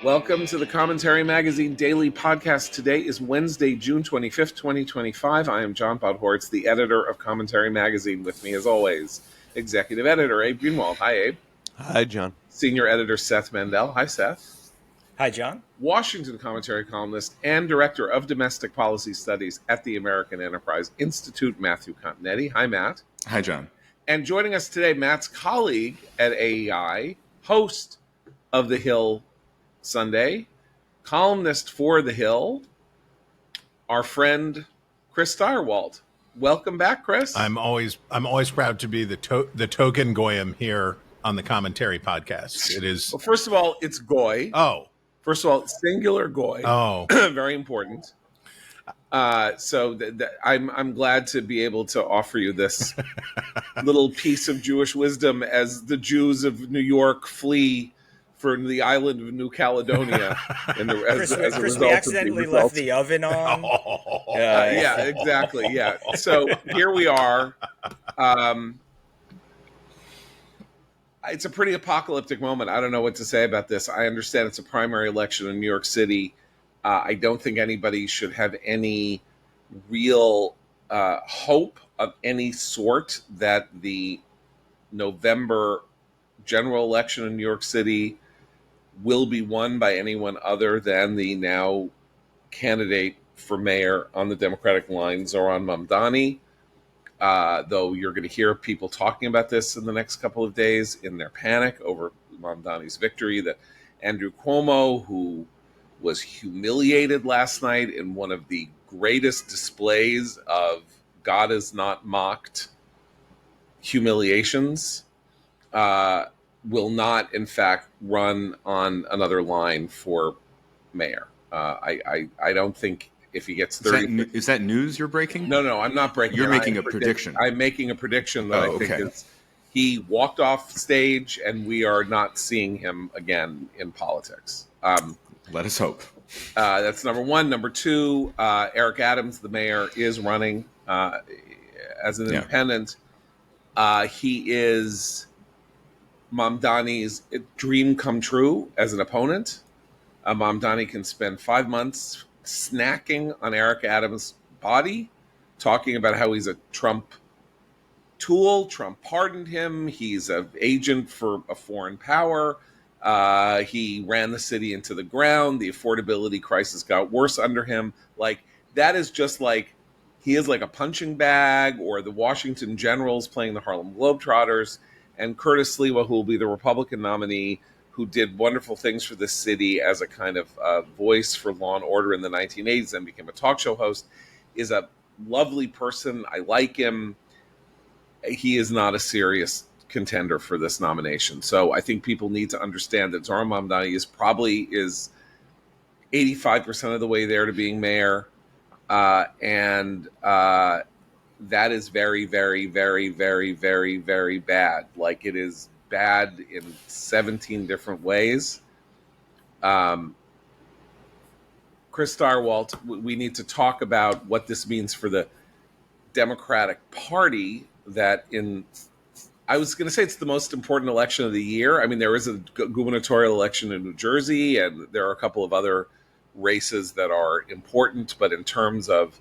Welcome to the Commentary Magazine Daily Podcast. Today is Wednesday, June 25th, 2025. I am John Podhortz, the editor of Commentary Magazine. With me, as always, executive editor Abe Greenwald. Hi, Abe. Hi, John. Senior editor Seth Mandel. Hi, Seth. Hi, John. Washington commentary columnist and director of domestic policy studies at the American Enterprise Institute, Matthew Continetti. Hi, Matt. Hi, John. And joining us today, Matt's colleague at AEI, host of The Hill Sunday, columnist for The Hill, our friend Chris Stirewalt. Welcome back, Chris. I'm always proud to be the token Goyim here on the Commentary Podcast. It is. Well, first of all, it's Goy. Oh. First of all, singular Goy. Oh. Very important. So I'm glad to be able to offer you this little piece of Jewish wisdom as the Jews of New York flee from the island of New Caledonia. Chris, we accidentally left the oven on. Yeah, exactly. Yeah. So here we are. It's a pretty apocalyptic moment. I don't know what to say about this. I understand it's a primary election in New York City. I don't think anybody should have any real hope of any sort that the November general election in New York City will be won by anyone other than the now candidate for mayor on the Democratic line, Zohran Mamdani. Though you're going to hear people talking about this in the next couple of days in their panic over Mamdani's victory, that Andrew Cuomo, who was humiliated last night in one of the greatest displays of God is not mocked humiliations, will not, in fact, run on another line for mayor. I don't think if he gets 30... Is that news you're breaking? No, I'm not breaking. You're making a prediction. I'm making a prediction that I think is he walked off stage and we are not seeing him again in politics. Let us hope. That's number one. Number two, Eric Adams, the mayor, is running as an independent. He is Mamdani's dream come true as an opponent. Mamdani can spend 5 months snacking on Eric Adams' body, talking about how he's a Trump tool. Trump pardoned him. He's an agent for a foreign power. He ran the city into the ground. The affordability crisis got worse under him. Like, that is just like, he is like a punching bag, or the Washington Generals playing the Harlem Globetrotters. And Curtis Sliwa, who will be the Republican nominee, who did wonderful things for this city as a kind of voice for law and order in the 1980s and became a talk show host, is a lovely person. I like him. He is not a serious contender for this nomination. So I think people need to understand that Zohran Mamdani is 85% of the way there to being mayor. And that is very, very, very, very, very, very bad. Like, it is bad in 17 different ways. Chris Stirewalt, we need to talk about what this means for the Democratic Party, that I was going to say it's the most important election of the year. I mean, there is a gubernatorial election in New Jersey, and there are a couple of other races that are important, but in terms of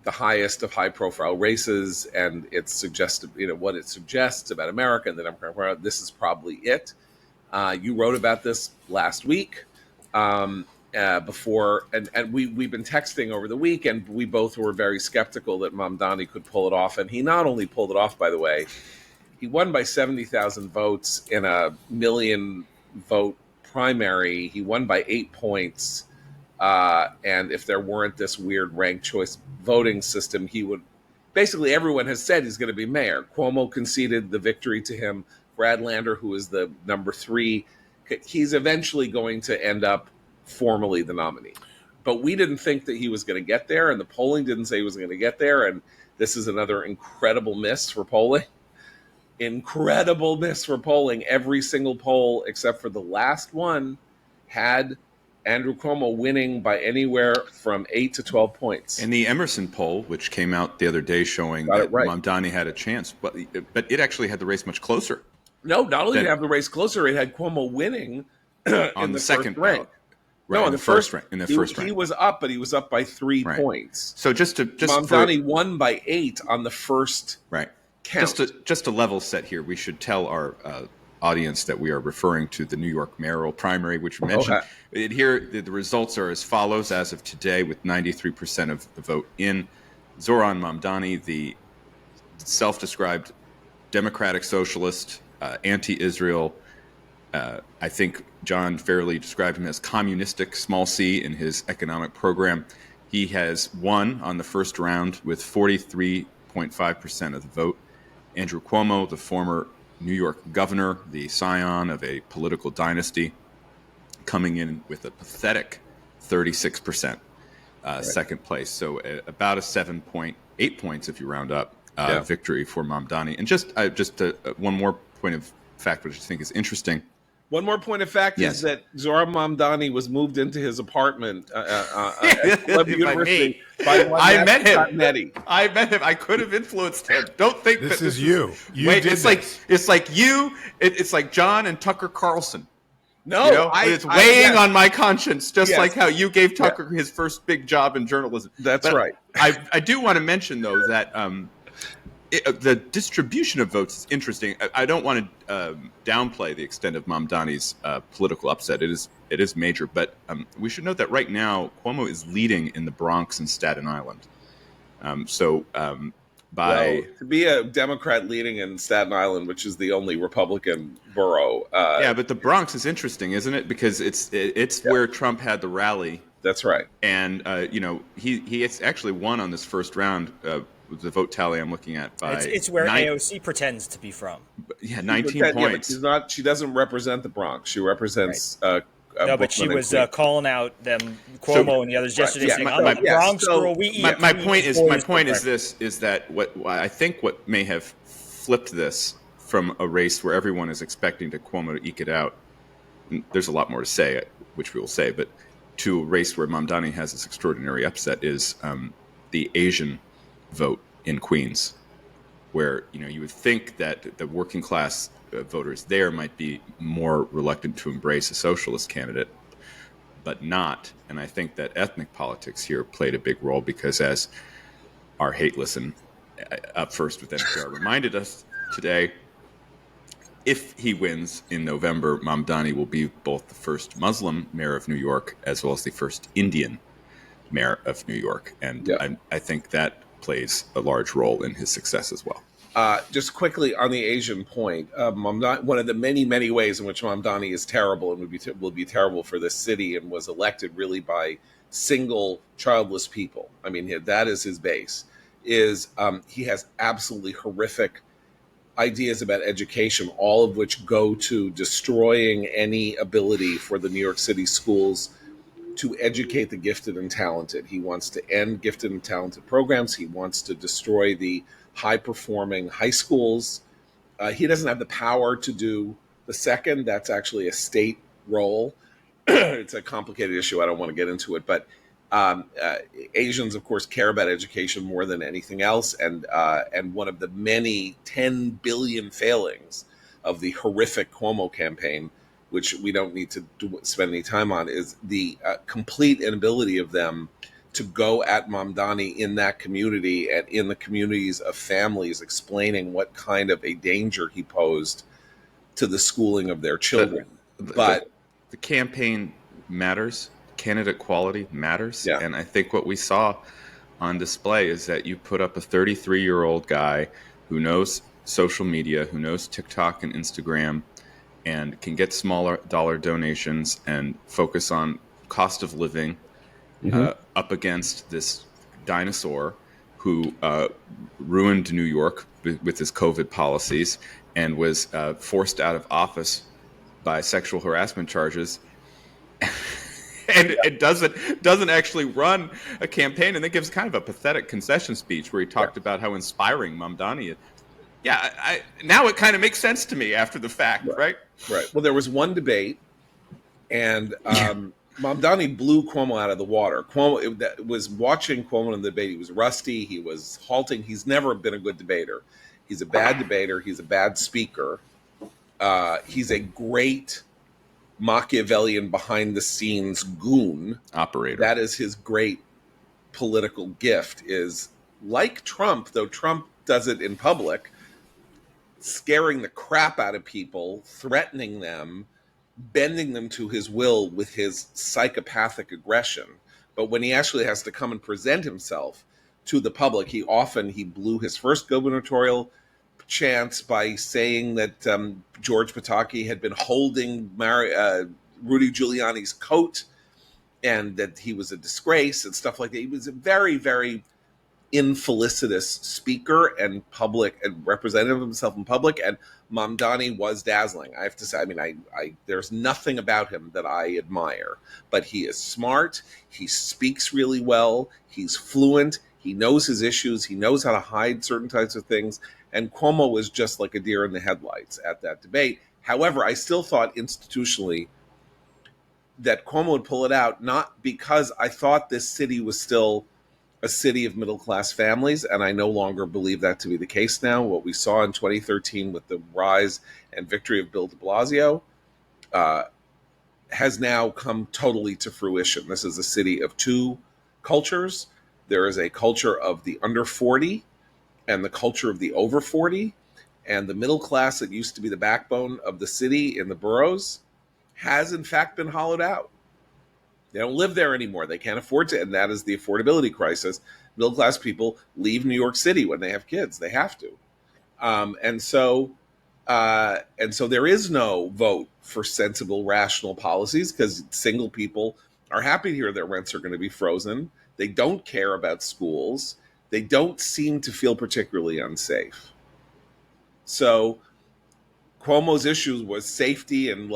the highest of high-profile races, and it suggests, what it suggests about America and the Democratic Party, this is probably it. You wrote about this last week before, and we've been texting over the week, and we both were very skeptical that Mamdani could pull it off. And he not only pulled it off, by the way, he won by 70,000 votes in a 1 million vote primary. He won by 8 points. And if there weren't this weird ranked choice voting system, he would basically, everyone has said he's going to be mayor. Cuomo conceded the victory to him. Brad Lander, who is the number 3, he's eventually going to end up formally the nominee. But we didn't think that he was going to get there, and the polling didn't say he was going to get there. And this is another incredible miss for polling. Incredible miss for polling. Every single poll, except for the last one, had Andrew Cuomo winning by anywhere from 8 to 12 points. And the Emerson poll, which came out the other day showing that Mamdani had a chance, but it actually had the race much closer. No, not only did it have the race closer, it had Cuomo winning on the second rank. Right, no, in the first round. He was up, but he was up by 3 points. So Mamdani won by 8 on the first count. Just to level set here, we should tell our audience that we are referring to the New York mayoral primary, which we mentioned. Here, the results are as follows as of today, with 93% of the vote in. Zoran Mamdani, the self-described democratic socialist, anti-Israel. I think John fairly described him as communistic, small c, in his economic program. He has won on the first round with 43.5% of the vote. Andrew Cuomo, the former New York governor, the scion of a political dynasty, coming in with a pathetic 36% second place. So about a 7.8 points, if you round up, victory for Mamdani. And just one more point of fact, which I think is interesting. One more point of fact is that Zoran Mamdani was moved into his apartment at Columbia University by one I met him. Nettie. I met him. I could have influenced him. Don't think this that is you. It's like you. It's like John and Tucker Carlson. No, it's weighing on my conscience, just like how you gave Tucker his first big job in journalism. That's right. I do want to mention, though, that the distribution of votes is interesting. I don't want to downplay the extent of Mamdani's political upset. It is major, but we should note that right now Cuomo is leading in the Bronx and Staten Island. To be a Democrat leading in Staten Island, which is the only Republican borough. But the Bronx is interesting, isn't it? Because it's where Trump had the rally. That's right. And he actually won on this first round. The vote tally I'm looking at by it's where AOC pretends to be from. Yeah, 19 points. She's not. She doesn't represent the Bronx. She represents. No, but she was calling out them Cuomo and the others yesterday, saying, "I'm the Bronx girl. We eat." My point is that what I think what may have flipped this from a race where everyone is expecting Cuomo to eke it out. There's a lot more to say, which we will say, but to a race where Mamdani has this extraordinary upset is the Asian vote in Queens, where you would think that the working class voters there might be more reluctant to embrace a socialist candidate, but not. And I think that ethnic politics here played a big role, because as our Hate Listen up first with NPR reminded us today, if he wins in November, Mamdani will be both the first Muslim mayor of New York as well as the first Indian mayor of New York. And I think that plays a large role in his success as well. Just quickly on the Asian point, one of the many ways in which Mamdani is terrible and will be terrible for this city, and was elected really by single childless people. I mean, that is his base. Is he has absolutely horrific ideas about education, all of which go to destroying any ability for the New York City schools to educate the gifted and talented. He wants to end gifted and talented programs. He wants to destroy the high-performing high schools. He doesn't have the power to do the second. That's actually a state role. It's a complicated issue. I don't want to get into it. But Asians, of course, care about education more than anything else. And one of the many 10 billion failings of the horrific Cuomo campaign, which we don't need to spend any time on, is the complete inability of them to go at Mamdani in that community and in the communities of families, explaining what kind of a danger he posed to the schooling of their children. But the campaign matters. Candidate quality matters. Yeah. And I think what we saw on display is that you put up a 33-year-old guy who knows social media, who knows TikTok and Instagram, and can get smaller dollar donations and focus on cost of living, up against this dinosaur who ruined New York with his COVID policies and was forced out of office by sexual harassment charges. And it doesn't actually run a campaign, and then gives kind of a pathetic concession speech where he talked about how inspiring Mamdani is. Yeah, now it kind of makes sense to me after the fact, right? Right. Well, there was one debate, and Mamdani blew Cuomo out of the water. Cuomo was watching Cuomo in the debate. He was rusty. He was halting. He's never been a good debater. He's a bad debater. He's a bad speaker. He's a great Machiavellian behind the scenes goon operator. That is his great political gift, is like Trump, though Trump does it in public, scaring the crap out of people, threatening them, bending them to his will with his psychopathic aggression. But when he actually has to come and present himself to the public, he blew his first gubernatorial chance by saying that George Pataki had been holding Rudy Giuliani's coat and that he was a disgrace and stuff like that. He was a very, very infelicitous speaker and public and representative of himself in public, and Mamdani was dazzling. I have to say, I mean, I there's nothing about him that I admire, but he is smart, he speaks really well, he's fluent, he knows his issues, he knows how to hide certain types of things, and Cuomo was just like a deer in the headlights at that debate. However, I still thought institutionally that Cuomo would pull it out, not because I thought this city was still a city of middle-class families, and I no longer believe that to be the case now. What we saw in 2013 with the rise and victory of Bill de Blasio has now come totally to fruition. This is a city of two cultures. There is a culture of the under 40 and the culture of the over 40, and the middle class that used to be the backbone of the city in the boroughs has in fact been hollowed out. They don't live there anymore. They can't afford to, and that is the affordability crisis. Middle class people leave New York City when they have kids. They have to, and so there is no vote for sensible, rational policies because single people are happy to hear their rents are going to be frozen. They don't care about schools. They don't seem to feel particularly unsafe. So Cuomo's issue was safety and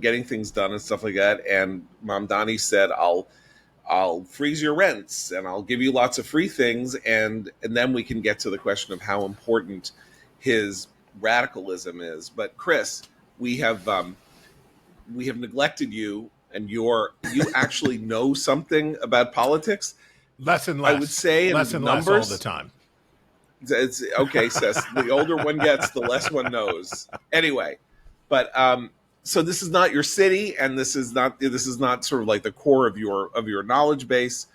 getting things done and stuff like that. And Mamdani said, I'll freeze your rents and I'll give you lots of free things. And then we can get to the question of how important his radicalism is. But Chris, we have neglected you, and you actually know something about politics. Less and less. I would say less and numbers, less all the time. It's okay, sis. The older one gets, the less one knows. Anyway, but so this is not your city, and this is not sort of like the core of your knowledge base,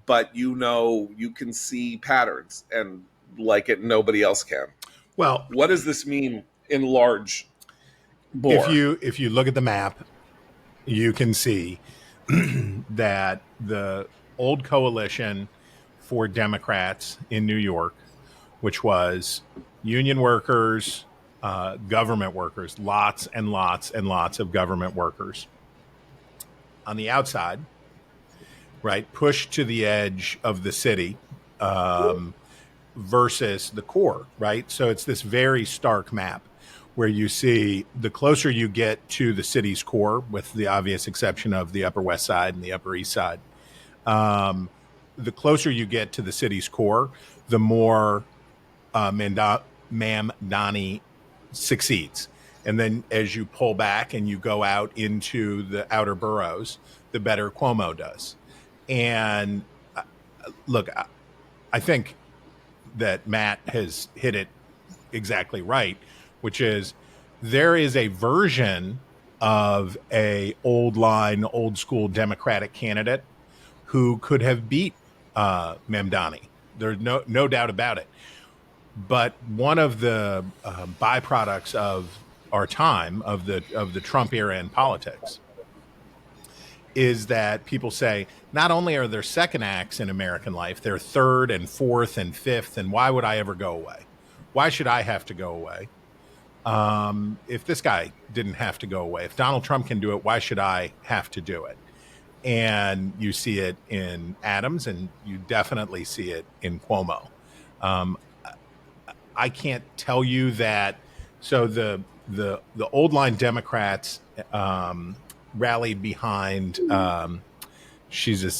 but you can see patterns and like it nobody else can. Well, what does this mean in large bore? If you look at the map, you can see that the old coalition for Democrats in New York, which was union workers, government workers, lots and lots and lots of government workers on the outside, right, pushed to the edge of the city versus the core, right? So it's this very stark map where you see the closer you get to the city's core, with the obvious exception of the Upper West Side and the Upper East Side, the closer you get to the city's core, the more Mamdani succeeds. And then as you pull back and you go out into the outer boroughs, the better Cuomo does. And look, I think that Matt has hit it exactly right, which is there is a version of a old school Democratic candidate who could have beat Mamdani. There's no doubt about it. But one of the byproducts of our time, of the Trump era in politics, is that people say not only are there second acts in American life, they're third and fourth and fifth, and why would I ever go away? Why should I have to go away? If this guy didn't have to go away, if Donald Trump can do it, why should I have to do it? And you see it in Adams, and you definitely see it in Cuomo. I can't tell you that. So the old line Democrats rallied behind. Has a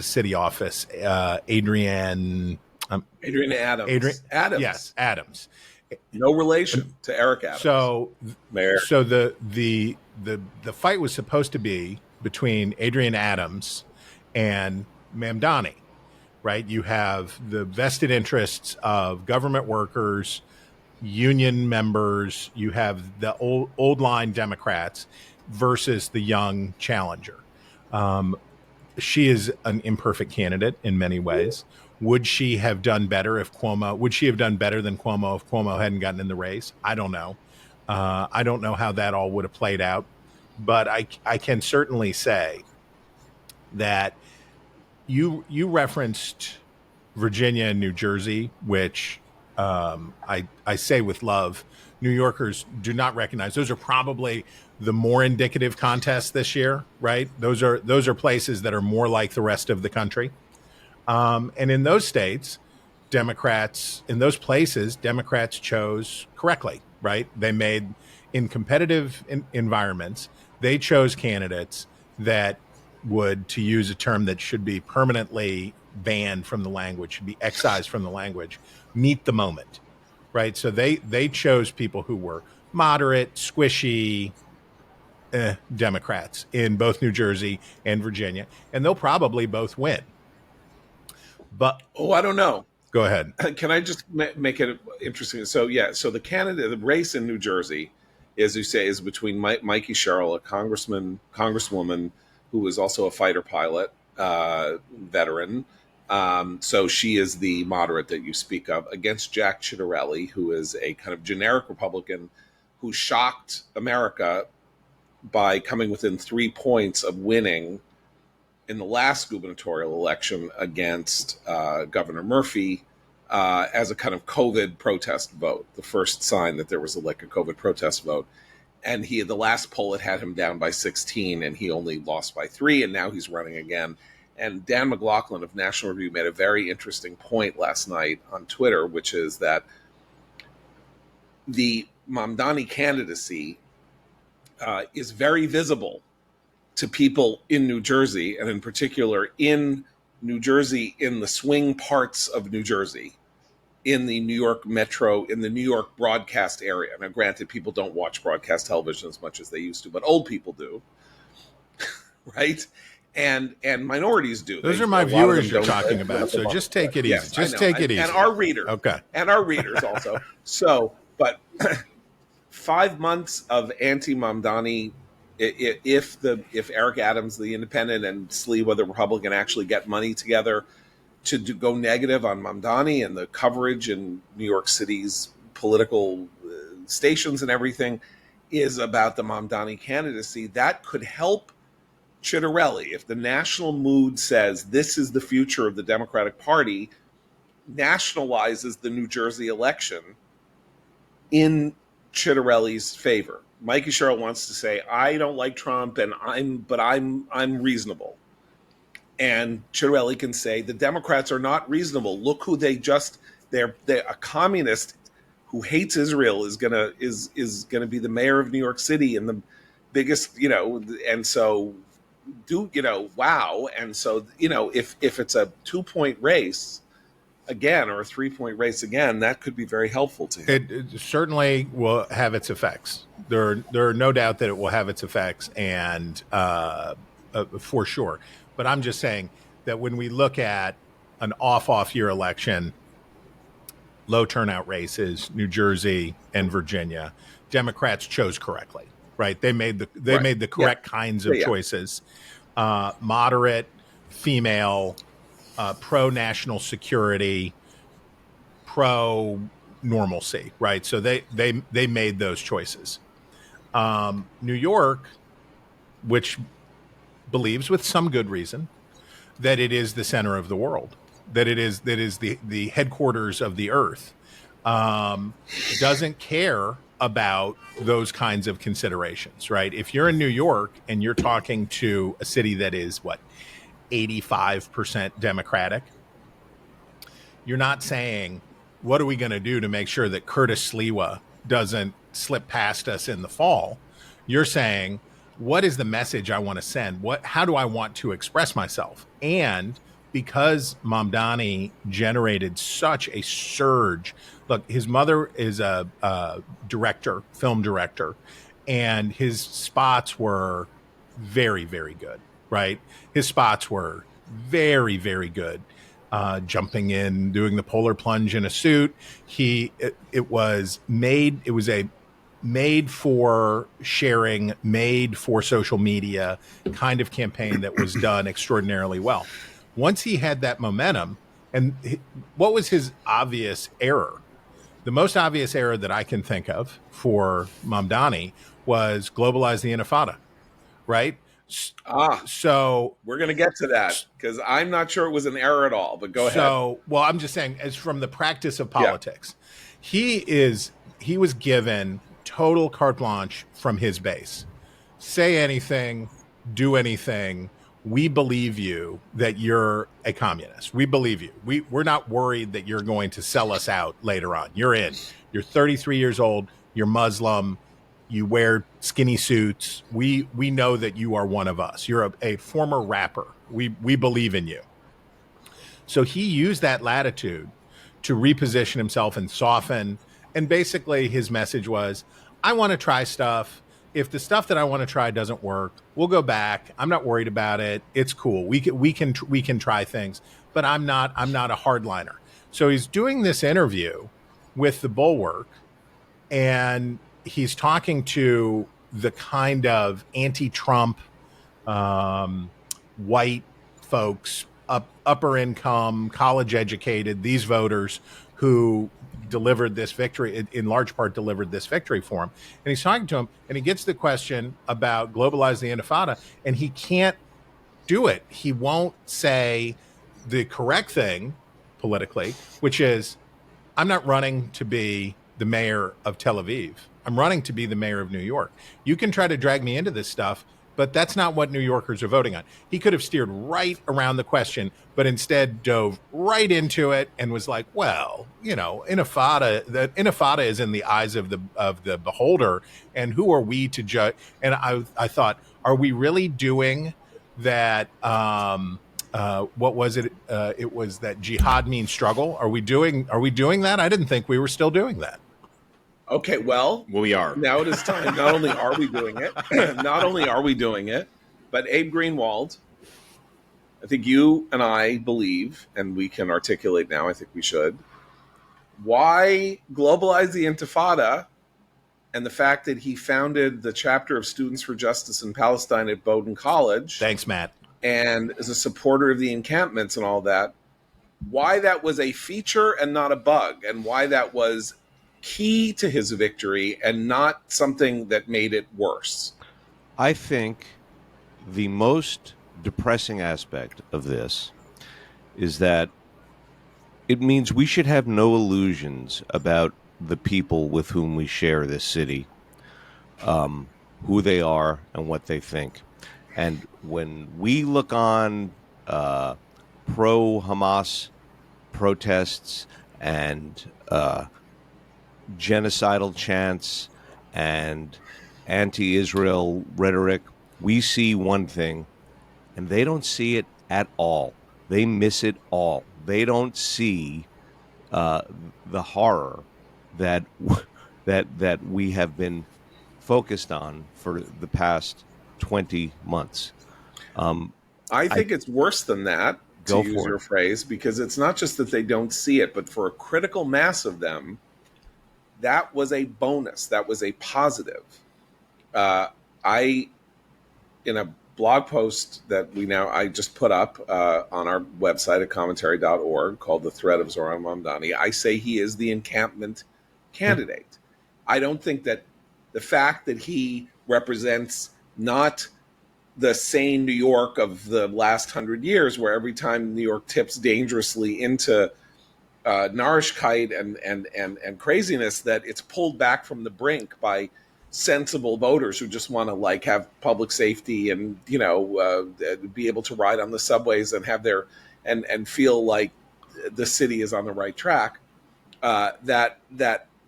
city office. Adrienne Adams. Adams. Yes, Adams. No relation to Eric Adams. So Mayor. So the fight was supposed to be between Adrienne Adams and Mamdani. Right, you have the vested interests of government workers, union members. You have the old line Democrats versus the young challenger. She is an imperfect candidate in many ways. Would she have done better if Cuomo? Would she have done better than Cuomo if Cuomo hadn't gotten in the race? I don't know. I don't know how that all would have played out, but I can certainly say that you referenced Virginia and New Jersey, which I say with love. New Yorkers do not recognize. Those are probably the more indicative contests this year, right? Those are places that are more like the rest of the country. And in those states, Democrats chose correctly, right? They made, in competitive environments, they chose candidates that would, to use a term that should be permanently banned from the language, should be excised from the language, meet the moment, right? So they chose people who were moderate, squishy Democrats in both New Jersey and Virginia, and they'll probably both win. But I don't know. Go ahead. Can I just make it interesting? So the race in New Jersey, as you say, is between Mikey Sherrill, a congresswoman who is also a fighter pilot, veteran. So she is the moderate that you speak of, against Jack Ciattarelli, who is a kind of generic Republican who shocked America by coming within 3 points of winning in the last gubernatorial election against Governor Murphy as a kind of COVID protest vote, the first sign that there was a COVID protest vote. And the last poll had him down by 16, and he only lost by 3, and now he's running again. And Dan McLaughlin of National Review made a very interesting point last night on Twitter, which is that the Mamdani candidacy is very visible to people in New Jersey, and in particular in New Jersey, in the swing parts of New Jersey, in the New York metro, in the New York broadcast area. Now, granted, people don't watch broadcast television as much as they used to, but old people do, right? And minorities do. Those are my viewers you're talking about, so just take it easy. Yes, just take it easy. And our readers. Okay. And our readers also. But 5 months of anti-Mamdani, if Eric Adams, the independent, and Sliwa, the Republican, actually get money together to go negative on Mamdani and the coverage in New York City's political stations and everything is about the Mamdani candidacy, that could help Ciattarelli. If the national mood says this is the future of the Democratic Party, nationalizes the New Jersey election in Ciattarelli's favor. Mikey Sherrill wants to say, I don't like Trump, but I'm reasonable. And Ciattarelli can say the Democrats are not reasonable. Look who they're a communist who hates Israel is gonna be the mayor of New York City and the biggest, and so wow. And so, if it's a 2-point race again, or a 3-point race again, that could be very helpful to him. It certainly will have its effects. There are no doubt that it will have its effects, and for sure. But I'm just saying that when we look at an off year election, low turnout races, New Jersey and Virginia, Democrats chose correctly, right? They made the correct kinds of choices. Moderate, female, pro-national security, pro-normalcy, right? So they made those choices. New York, which believes with some good reason that it is the center of the world, that is the headquarters of the earth, doesn't care about those kinds of considerations, right? If you're in New York and you're talking to a city that is 85% Democratic, you're not saying, what are we going to do to make sure that Curtis Sliwa doesn't slip past us in the fall? You're saying, what is the message I want to send? How do I want to express myself? And because Mamdani generated such a surge, look, his mother is a film director, and his spots were very, very good, right? His spots were very, very good. Jumping in, doing the polar plunge in a suit. It was a made for sharing, made for social media kind of campaign that was done extraordinarily well. Once he had that momentum, and what was his obvious error? The most obvious error that I can think of for Mamdani was globalize the intifada, right? So we're going to get to that because I'm not sure it was an error at all, but go ahead. Well, I'm just saying, as from the practice of politics, he was given total carte blanche from his base. Say anything, do anything. We believe you that you're a communist. We believe you. We're not worried that you're going to sell us out later on. You're in. You're 33 years old. You're Muslim. You wear skinny suits. We know that you are one of us. You're a former rapper. We believe in you. So he used that latitude to reposition himself and soften. And basically his message was, I want to try stuff. If the stuff that I want to try doesn't work, we'll go back. I'm not worried about it. It's cool. We can try things, but I'm not a hardliner. So he's doing this interview with the Bulwark, and he's talking to the kind of anti-Trump white folks, upper income, college educated, these voters who delivered this victory, in large part delivered this victory for him. And he's talking to him, and he gets the question about globalize the intifada, and he can't do it. He won't say the correct thing politically, which is, I'm not running to be the mayor of Tel Aviv. I'm running to be the mayor of New York. You can try to drag me into this stuff, but that's not what New Yorkers are voting on. He could have steered right around the question, but instead dove right into it and was like, well, intifada, the intifada is in the eyes of the beholder, and who are we to judge? And I thought, are we really doing that? What was it? It was that jihad means struggle. Are we doing that? I didn't think we were still doing that. Okay, well, we are. Now it is time. Not only are we doing it, but Abe Greenwald, I think you and I believe, and we can articulate now, I think we should, why globalize the Intifada and the fact that he founded the chapter of Students for Justice in Palestine at Bowdoin College. Thanks, Matt. And is a supporter of the encampments and all that, why that was a feature and not a bug, and why that was key to his victory and not something that made it worse. I think the most depressing aspect of this is that it means we should have no illusions about the people with whom we share this city, who they are and what they think. And when we look on pro-Hamas protests and genocidal chants and anti-Israel rhetoric, we see one thing, and they don't see it at all. They miss it all. They don't see the horror that we have been focused on for the past 20 months. I think it's worse than that, to use your phrase, because it's not just that they don't see it, but for a critical mass of them, that was a bonus. That was a positive. In a blog post that I just put up on our website at commentary.org called The Threat of Zoran Mamdani, I say he is the encampment candidate. I don't think that the fact that he represents not the sane New York of the last 100 years, where every time New York tips dangerously into Narishkeit and craziness, that it's pulled back from the brink by sensible voters who just want to have public safety and be able to ride on the subways and have their and feel like the city is on the right track. That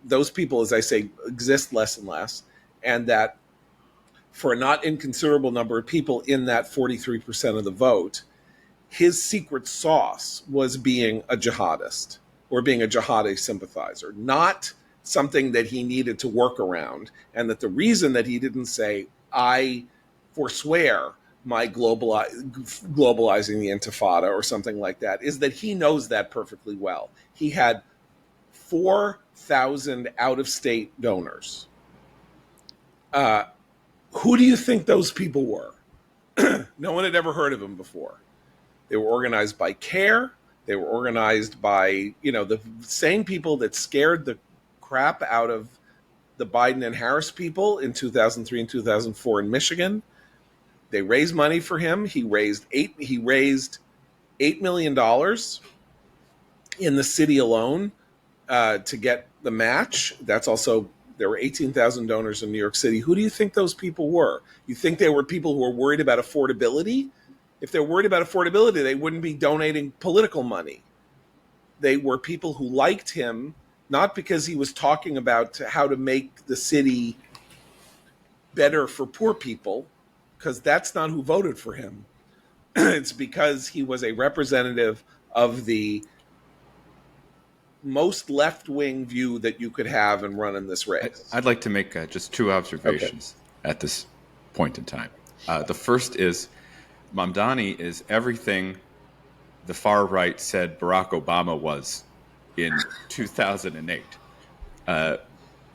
those people, as I say, exist less and less, and that for a not inconsiderable number of people in that 43% of the vote, his secret sauce was being a jihadist or being a jihadi sympathizer, not something that he needed to work around. And that the reason that he didn't say, I forswear my globalizing the Intifada or something like that, is that he knows that perfectly well. He had 4,000 out-of-state donors Who do you think those people were? No one had ever heard of them before. They were organized by CARE. They were organized by, the same people that scared the crap out of the Biden and Harris people in 2003 and 2004 in Michigan. They raised money for him. He raised $8 million in the city alone to get the match. That's also, there were 18,000 donors in New York City. Who do you think those people were? You think they were people who were worried about affordability? If they're worried about affordability, they wouldn't be donating political money. They were people who liked him, not because he was talking about how to make the city better for poor people, because that's not who voted for him. It's because he was a representative of the most left-wing view that you could have and run in this race. I'd like to make just two observations at this point in time. The first is Mamdani is everything the far right said Barack Obama was in 2008.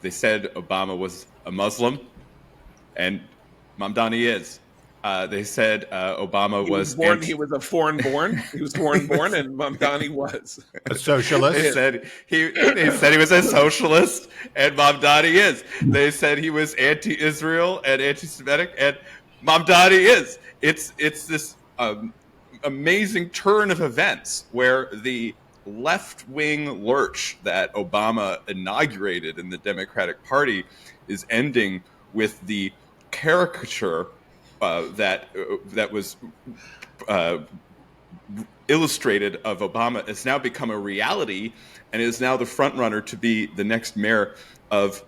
They said Obama was a Muslim, and Mamdani is. They said Obama he was born. He was a foreign born. He was foreign born, and Mamdani was a socialist. They said he was a socialist, and Mamdani is. They said he was anti-Israel and anti-Semitic, and Mamdani is. It's this amazing turn of events where the left-wing lurch that Obama inaugurated in the Democratic Party is ending with the caricature that was illustrated of Obama has now become a reality and is now the front runner to be the next mayor of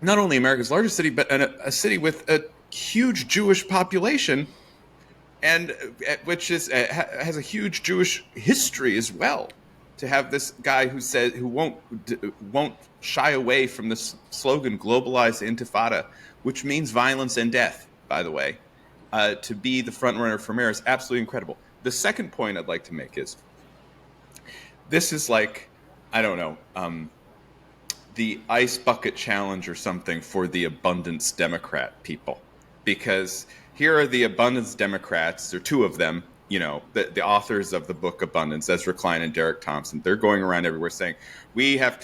not only America's largest city, but a city with a huge Jewish population, and which has a huge Jewish history as well. To have this guy who won't shy away from this slogan "globalize intifada," which means violence and death, by the way, to be the front runner for mayor is absolutely incredible. The second point I'd like to make is this is like, I don't know, the ice bucket challenge or something for the abundance Democrat people, because here are the abundance Democrats. There are two of them. The authors of the book Abundance, Ezra Klein and Derek Thompson, they're going around everywhere saying,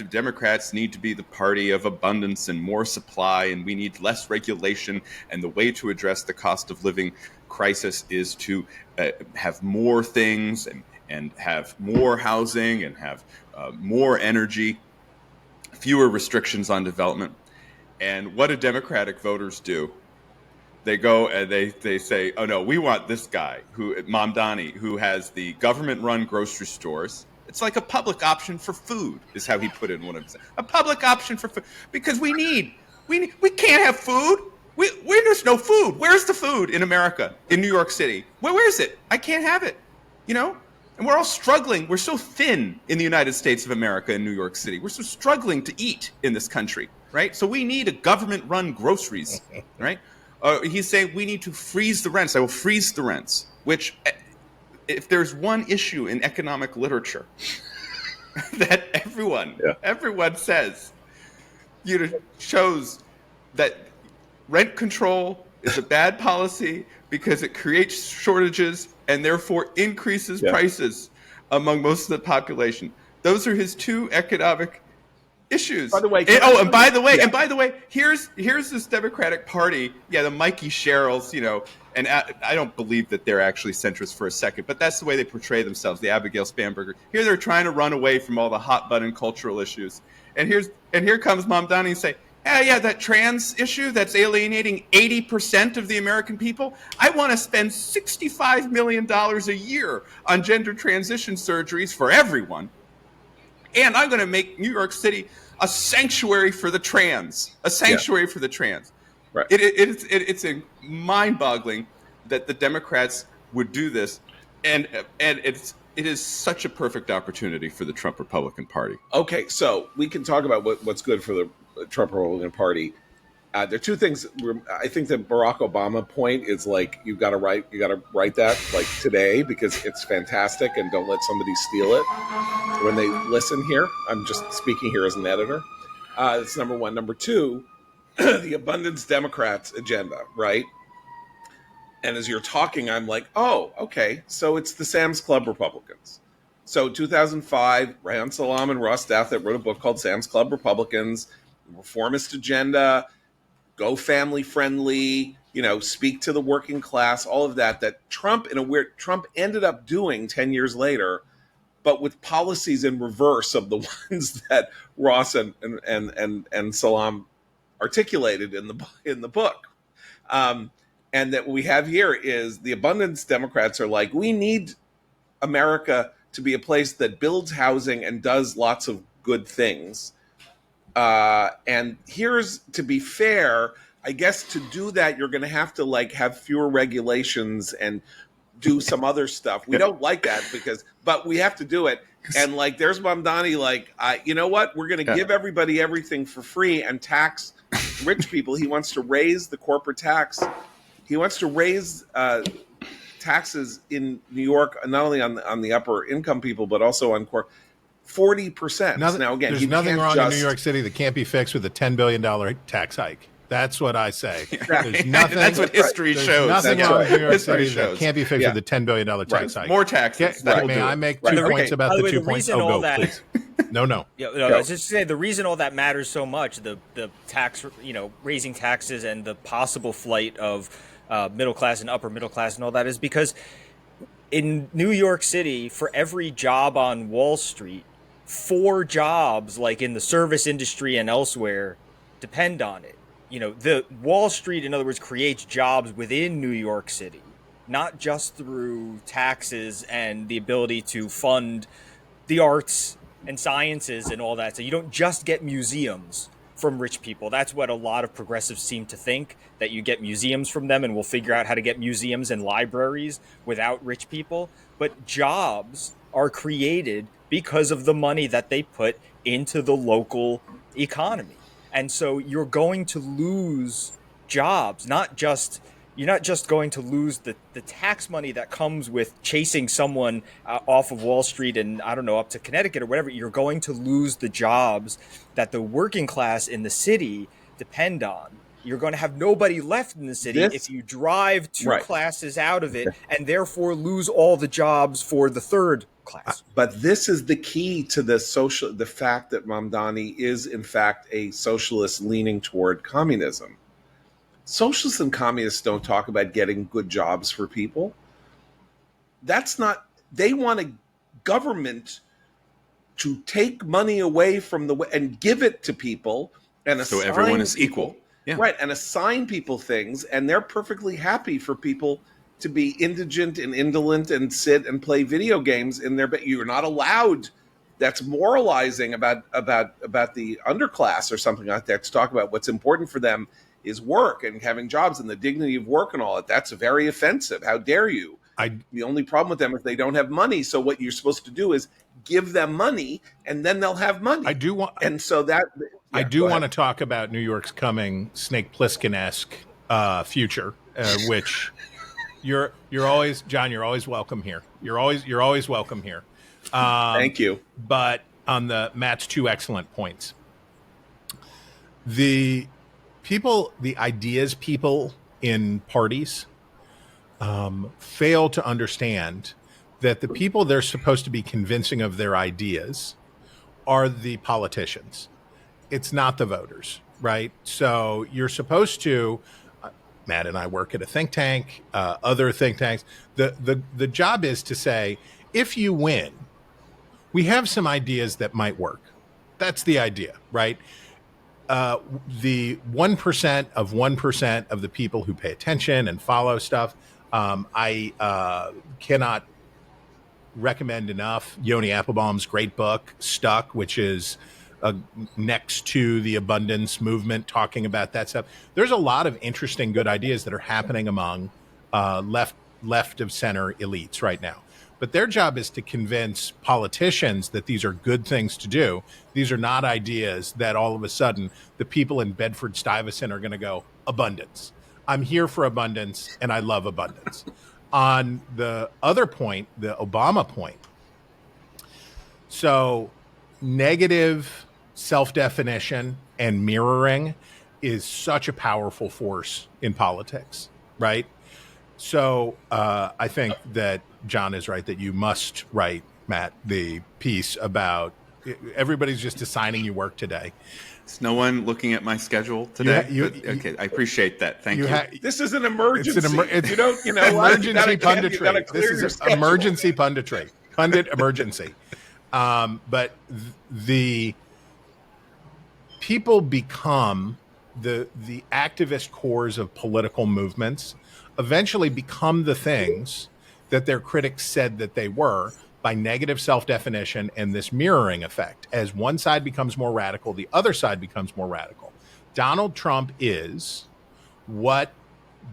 Democrats need to be the party of abundance and more supply, and we need less regulation. And the way to address the cost of living crisis is to have more things and have more housing and have more energy, fewer restrictions on development. And what do Democratic voters do? They go and they say, oh, no, we want this guy, Mamdani, who has the government-run grocery stores. It's like a public option for food, is how he put it in one of his. A public option for food, because we can't have food. There's no food. Where's the food in America, in New York City? Where is it? I can't have it, And we're all struggling. We're so thin in the United States of America and New York City. We're so struggling to eat in this country, right? So we need a government-run groceries, right? He's saying we need to freeze the rents. I will freeze the rents, which, if there's one issue in economic literature that everyone says, shows that rent control is a bad policy because it creates shortages and therefore increases prices among most of the population. Those are his two economic issues. By the way, by the way, here's this Democratic Party, the Mikey Sherrills, and I don't believe that they're actually centrist for a second, but that's the way they portray themselves, the Abigail Spanberger. Here they're trying to run away from all the hot button cultural issues, and here comes Mamdani and say, that trans issue that's alienating 80% of the American people. I want to spend $65 million a year on gender transition surgeries for everyone. And I'm going to make New York City a sanctuary for the trans. For the trans. Right. It's mind-boggling that the Democrats would do this, and it is such a perfect opportunity for the Trump Republican Party. Okay, so we can talk about what's good for the Trump Republican Party. There are two things. I think the Barack Obama point is like you got to write that like today because it's fantastic, and don't let somebody steal it when they listen here. I'm just speaking here as an editor. That's number one. Number two, the abundance Democrats agenda, right? And as you're talking, I'm like, oh, okay, so it's the Sam's Club Republicans. So 2005, Rayan Salam and Ross Douthat wrote a book called Sam's Club Republicans, reformist agenda, go family friendly, speak to the working class, all of that Trump ended up doing 10 years later, but with policies in reverse of the ones that Ross and Salam articulated in the book. And that we have here is the abundance Democrats are like, we need America to be a place that builds housing and does lots of good things. And here's, to be fair, I guess to do that, you're going to have to have fewer regulations and do some other stuff. We don't like that but we have to do it. And there's Mamdani, you know what? We're going to give everybody everything for free and tax rich people. He wants to raise the corporate tax. He wants to raise taxes in New York, not only on the upper income people, but also on 40%. Now, again, there's nothing wrong in New York City that can't be fixed with a $10 billion tax hike. That's what I say. There's nothing. That's what history shows. Nothing wrong with New York City that can't be fixed with a $10 billion tax hike. More taxes. May I make 2 points about the 2 points? Oh, go, please. No. I was just saying the reason all that matters so much, the tax, raising taxes and the possible flight of middle class and upper middle class and all that is because in New York City, for every job on Wall Street, 4 jobs in the service industry and elsewhere depend on it. The Wall Street, in other words, creates jobs within New York City, not just through taxes and the ability to fund the arts and sciences and all that. So you don't just get museums from rich people. That's what a lot of progressives seem to think, that you get museums from them, and we'll figure out how to get museums and libraries without rich people. But jobs are created because of the money that they put into the local economy. And so you're going to lose jobs, you're not just going to lose the tax money that comes with chasing someone off of Wall Street and, I don't know, up to Connecticut or whatever. You're going to lose the jobs that the working class in the city depend on. You're going to have nobody left in the city if you drive 2 classes out of it and therefore lose all the jobs for the third class. But this is the key to the fact that Mamdani is, in fact, a socialist leaning toward communism. Socialists and communists don't talk about getting good jobs for people. They want a government to take money away from and give it to people and assign so everyone is equal. Yeah. Right, and assign people things, and they're perfectly happy for people to be indigent and indolent and sit and play video games in their bed. You're not allowed. That's moralizing about the underclass or something like that, to talk about what's important for them is work and having jobs and the dignity of work and all that. That's very offensive. How dare you? The only problem with them is they don't have money. So what you're supposed to do is give them money, and then they'll have money. I do want to talk about New York's coming Snake Plissken-esque future, which you're always, John. You're always welcome here. You're always welcome here. Thank you. But on Matt's 2 excellent points, the ideas people in parties fail to understand that the people they're supposed to be convincing of their ideas are the politicians. It's not the voters, right? So you're supposed to, Matt and I work at a think tank, other think tanks. The job is to say, if you win, we have some ideas that might work. That's the idea, right? The 1% of 1% of the people who pay attention and follow stuff, I cannot recommend enough Yoni Applebaum's great book, Stuck, which is next to the abundance movement, talking about that stuff. There's a lot of interesting, good ideas that are happening among left of center elites right now. But their job is to convince politicians that these are good things to do. These are not ideas that all of a sudden the people in Bedford-Stuyvesant are going to go, abundance. I'm here for abundance, and I love abundance. On the other point, the Obama point, so negative self-definition and mirroring is such a powerful force in politics, right? So I think that John is right that you must write, Matt, the piece about everybody's just assigning you work today. Is no one looking at my schedule today? Okay, I appreciate that. Thank you. This is an emergency. It's you know emergency punditry. This is emergency punditry. Pundit emergency. But the people become the activist cores of political movements eventually become the things that their critics said that they were by negative self-definition and this mirroring effect. As one side becomes more radical, the other side becomes more radical. Donald Trump is what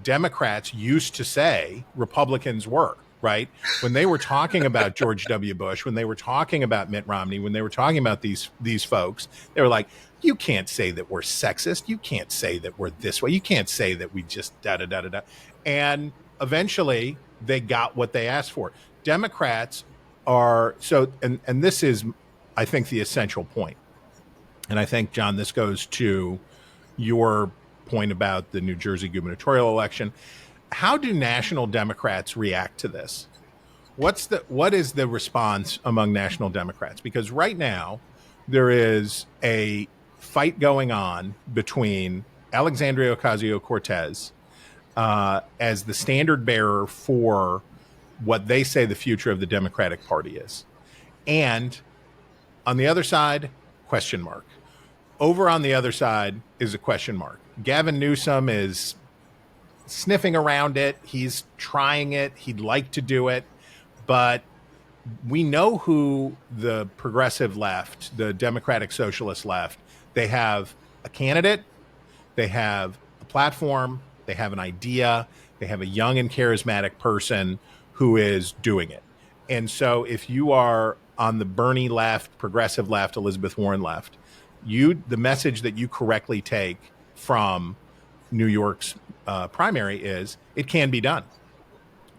Democrats used to say Republicans were, right? When they were talking about George W. Bush, when they were talking about Mitt Romney, when they were talking about these folks, they were like, you can't say that we're sexist. You can't say that we're this way. You can't say that we just da-da-da-da-da. And eventually they got what they asked for. Democrats are so, and this is, I think, the essential point. And I think, John, this goes to your point about the New Jersey gubernatorial election. How do national Democrats react to this? What is the response among national Democrats? Because right now there is a fight going on between Alexandria Ocasio-Cortez as the standard bearer for what they say the future of the Democratic Party is. And on the other side, question mark. Over on the other side is a question mark. Gavin Newsom is sniffing around it. He's trying it. He'd like to do it. But we know who the progressive left, the Democratic Socialist left, they have a candidate, they have a platform, they have an idea, they have a young and charismatic person who is doing it. And so if you are on the Bernie left, progressive left, Elizabeth Warren left, the message that you correctly take from New York's primary is it can be done,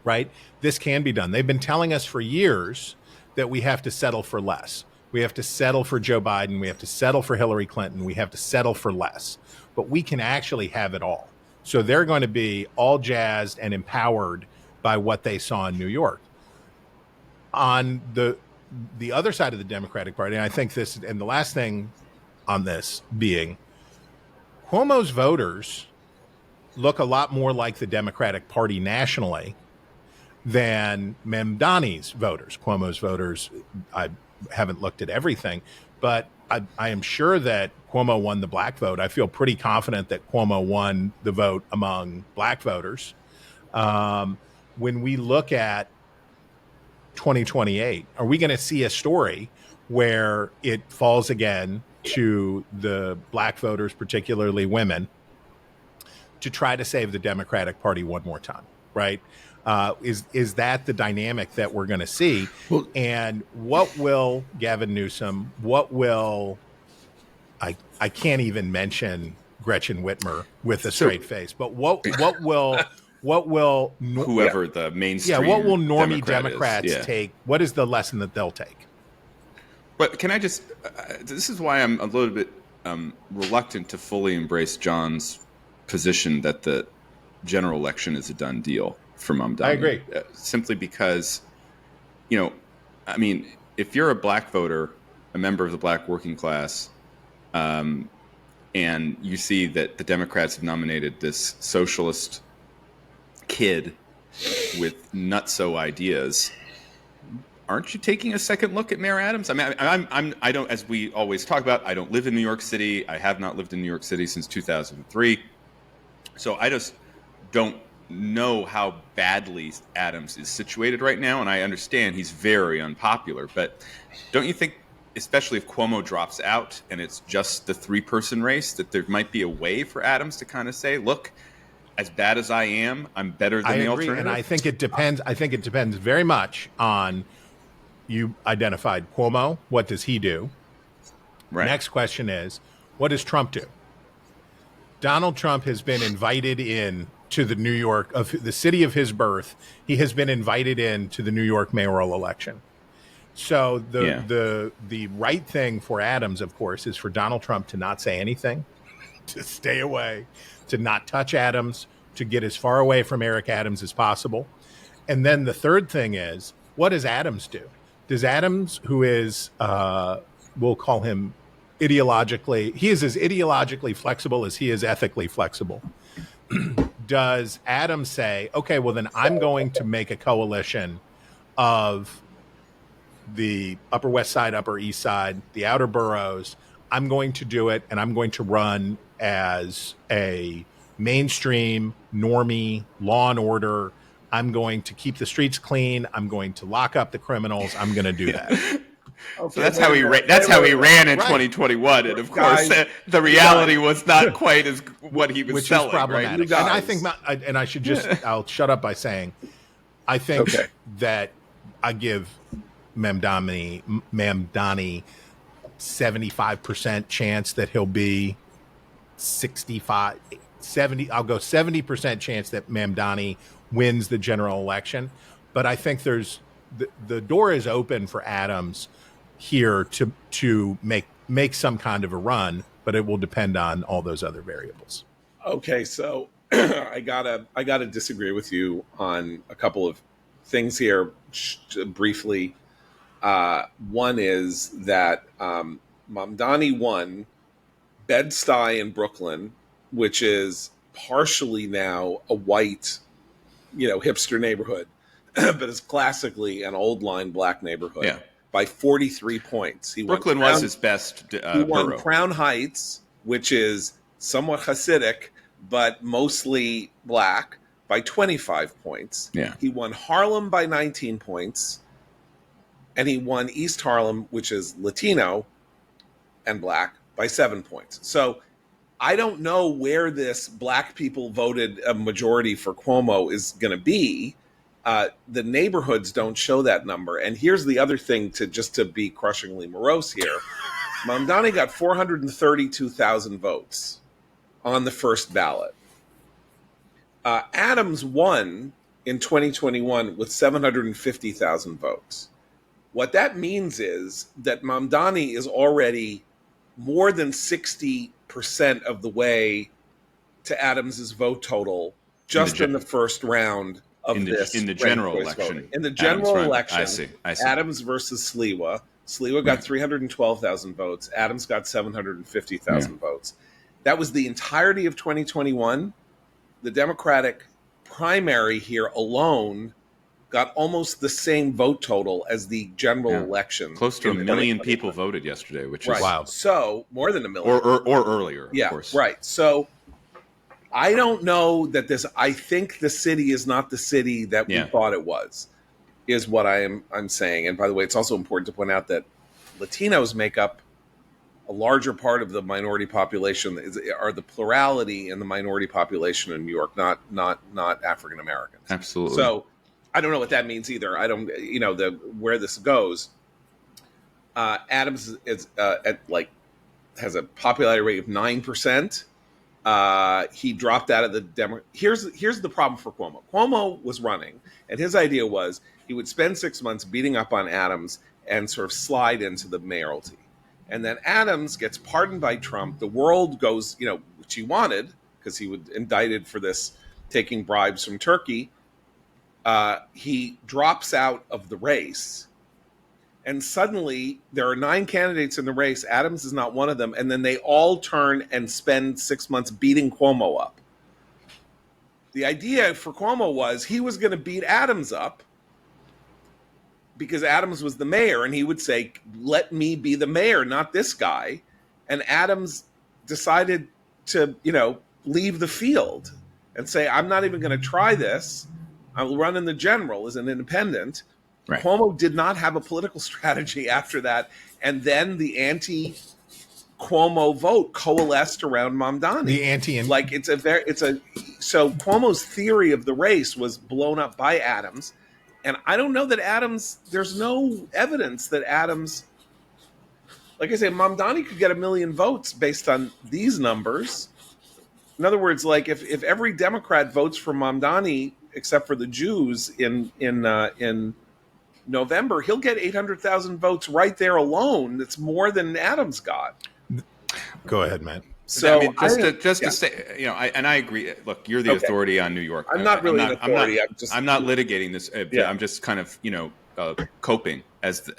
right? This can be done. They've been telling us for years that we have to settle for less. We have to settle for Joe Biden. We have to settle for Hillary Clinton. We have to settle for less. But we can actually have it all. So they're going to be all jazzed and empowered by what they saw in New York. On the other side of the Democratic Party, and I think this, and the last thing on this being, Cuomo's voters look a lot more like the Democratic Party nationally than Mamdani's voters. Cuomo's voters, I haven't looked at everything, but I am sure that Cuomo won the black vote. I feel pretty confident that Cuomo won the vote among black voters. When we look at 2028, are we going to see a story where it falls again to the black voters, particularly women, to try to save the Democratic Party one more time, right? Is that the dynamic that we're going to see? Well, and what will Gavin Newsom, I can't even mention Gretchen Whitmer with a straight face, but what will whoever the mainstream what will normie Democrats take? What is the lesson that they'll take? But can I just this is why I'm a little bit reluctant to fully embrace John's position that the general election is a done deal for Mamdani. I agree. Simply because, I mean, if you're a black voter, a member of the black working class, and you see that the Democrats have nominated this socialist kid with nutso ideas, aren't you taking a second look at Mayor Adams? I mean, I don't, as we always talk about, I don't live in New York City. I have not lived in New York City since 2003. So I just don't know how badly Adams is situated right now. And I understand he's very unpopular, but don't you think, especially if Cuomo drops out and it's just the three-person race, that there might be a way for Adams to kind of say, look, as bad as I am, I'm better than the alternative? And I think it depends. I think it depends very much on, you identified Cuomo. What does he do? Right. Next question is, what does Trump do? Donald Trump has been invited in to the New York, of the city of his birth. He has been invited in to the New York mayoral election. So the right thing for Adams, of course, is for Donald Trump to not say anything to stay away, to not touch Adams, to get as far away from Eric Adams as possible. And then the third thing is, what does Adams do? Does Adams, who is, we'll call him ideologically, he is as ideologically flexible as he is ethically flexible. Does Adams say, okay, well, then I'm going to make a coalition of the Upper West Side, Upper East Side, the outer boroughs. I'm going to do it, and I'm going to run as a mainstream, normie, law and order. I'm going to keep the streets clean. I'm going to lock up the criminals. I'm going to do that. Okay, so that's how he ran in 2021, and of course, the reality was not quite as what he was selling. Is problematic. Right? And I think, and I should just, I'll shut up by saying, I think that I give Mamdani 75% chance that he'll be 65, 70. I'll go 70% chance that Mamdani wins the general election. But I think there's the door is open for Adams here to make some kind of a run, but it will depend on all those other variables. Okay, so I gotta disagree with you on a couple of things here briefly. One is that Mamdani won Bed-Stuy in Brooklyn, which is partially now a white, hipster neighborhood, but is classically an old line black neighborhood by 43 points. Brooklyn was his best He won Crown Heights, which is somewhat Hasidic, but mostly black, by 25 points. Yeah. He won Harlem by 19 points. And he won East Harlem, which is Latino and black, by 7 points. So I don't know where this black people voted a majority for Cuomo is going to be. The neighborhoods don't show that number. And here's the other thing to be crushingly morose here. Mamdani got 432,000 votes on the first ballot. Adams won in 2021 with 750,000 votes. What that means is that Mamdani is already more than 60% of the way to Adams's vote total just in the first round of in the general election. Voting. In the general election, I see. Adams versus Sliwa. Sliwa got 312,000 votes. Adams got 750,000 votes. That was the entirety of 2021. The Democratic primary here alone got almost the same vote total as the general election. Close to 1 million people voted yesterday, which is wild. So more than 1 million. Or earlier, of course. Right. So I don't know that I think the city is not the city that we thought it was, is what I'm saying. And by the way, it's also important to point out that Latinos make up a larger part of the minority population, are the plurality in the minority population in New York, not African Americans. Absolutely. So I don't know what that means either. I don't, where this goes. Adams is has a popularity rate of 9%. He dropped out of the Demo. Here's the problem for Cuomo. Cuomo was running, and his idea was he would spend 6 months beating up on Adams and sort of slide into the mayoralty. And then Adams gets pardoned by Trump. The world goes, which he wanted, because he was indicted for this, taking bribes from Turkey. He drops out of the race. And suddenly there are 9 candidates in the race. Adams is not one of them. And then they all turn and spend 6 months beating Cuomo up. The idea for Cuomo was he was going to beat Adams up because Adams was the mayor, and he would say, let me be the mayor, not this guy. And Adams decided to, leave the field and say, I'm not even going to try this. I'll run in the general as an independent. Right. Cuomo did not have a political strategy after that. And then the anti-Cuomo vote coalesced around Mamdani. The so Cuomo's theory of the race was blown up by Adams. And I don't know that there's no evidence that Adams, like I say, Mamdani could get 1 million votes based on these numbers. In other words, like if every Democrat votes for Mamdani, except for the Jews in November, he'll get 800,000 votes right there alone. That's more than Adams got. Go ahead, Matt. So I mean, to say, you know, I agree. Look, you're the authority on New York. I'm not really an authority. I'm not litigating this. I'm just kind of, you know, coping as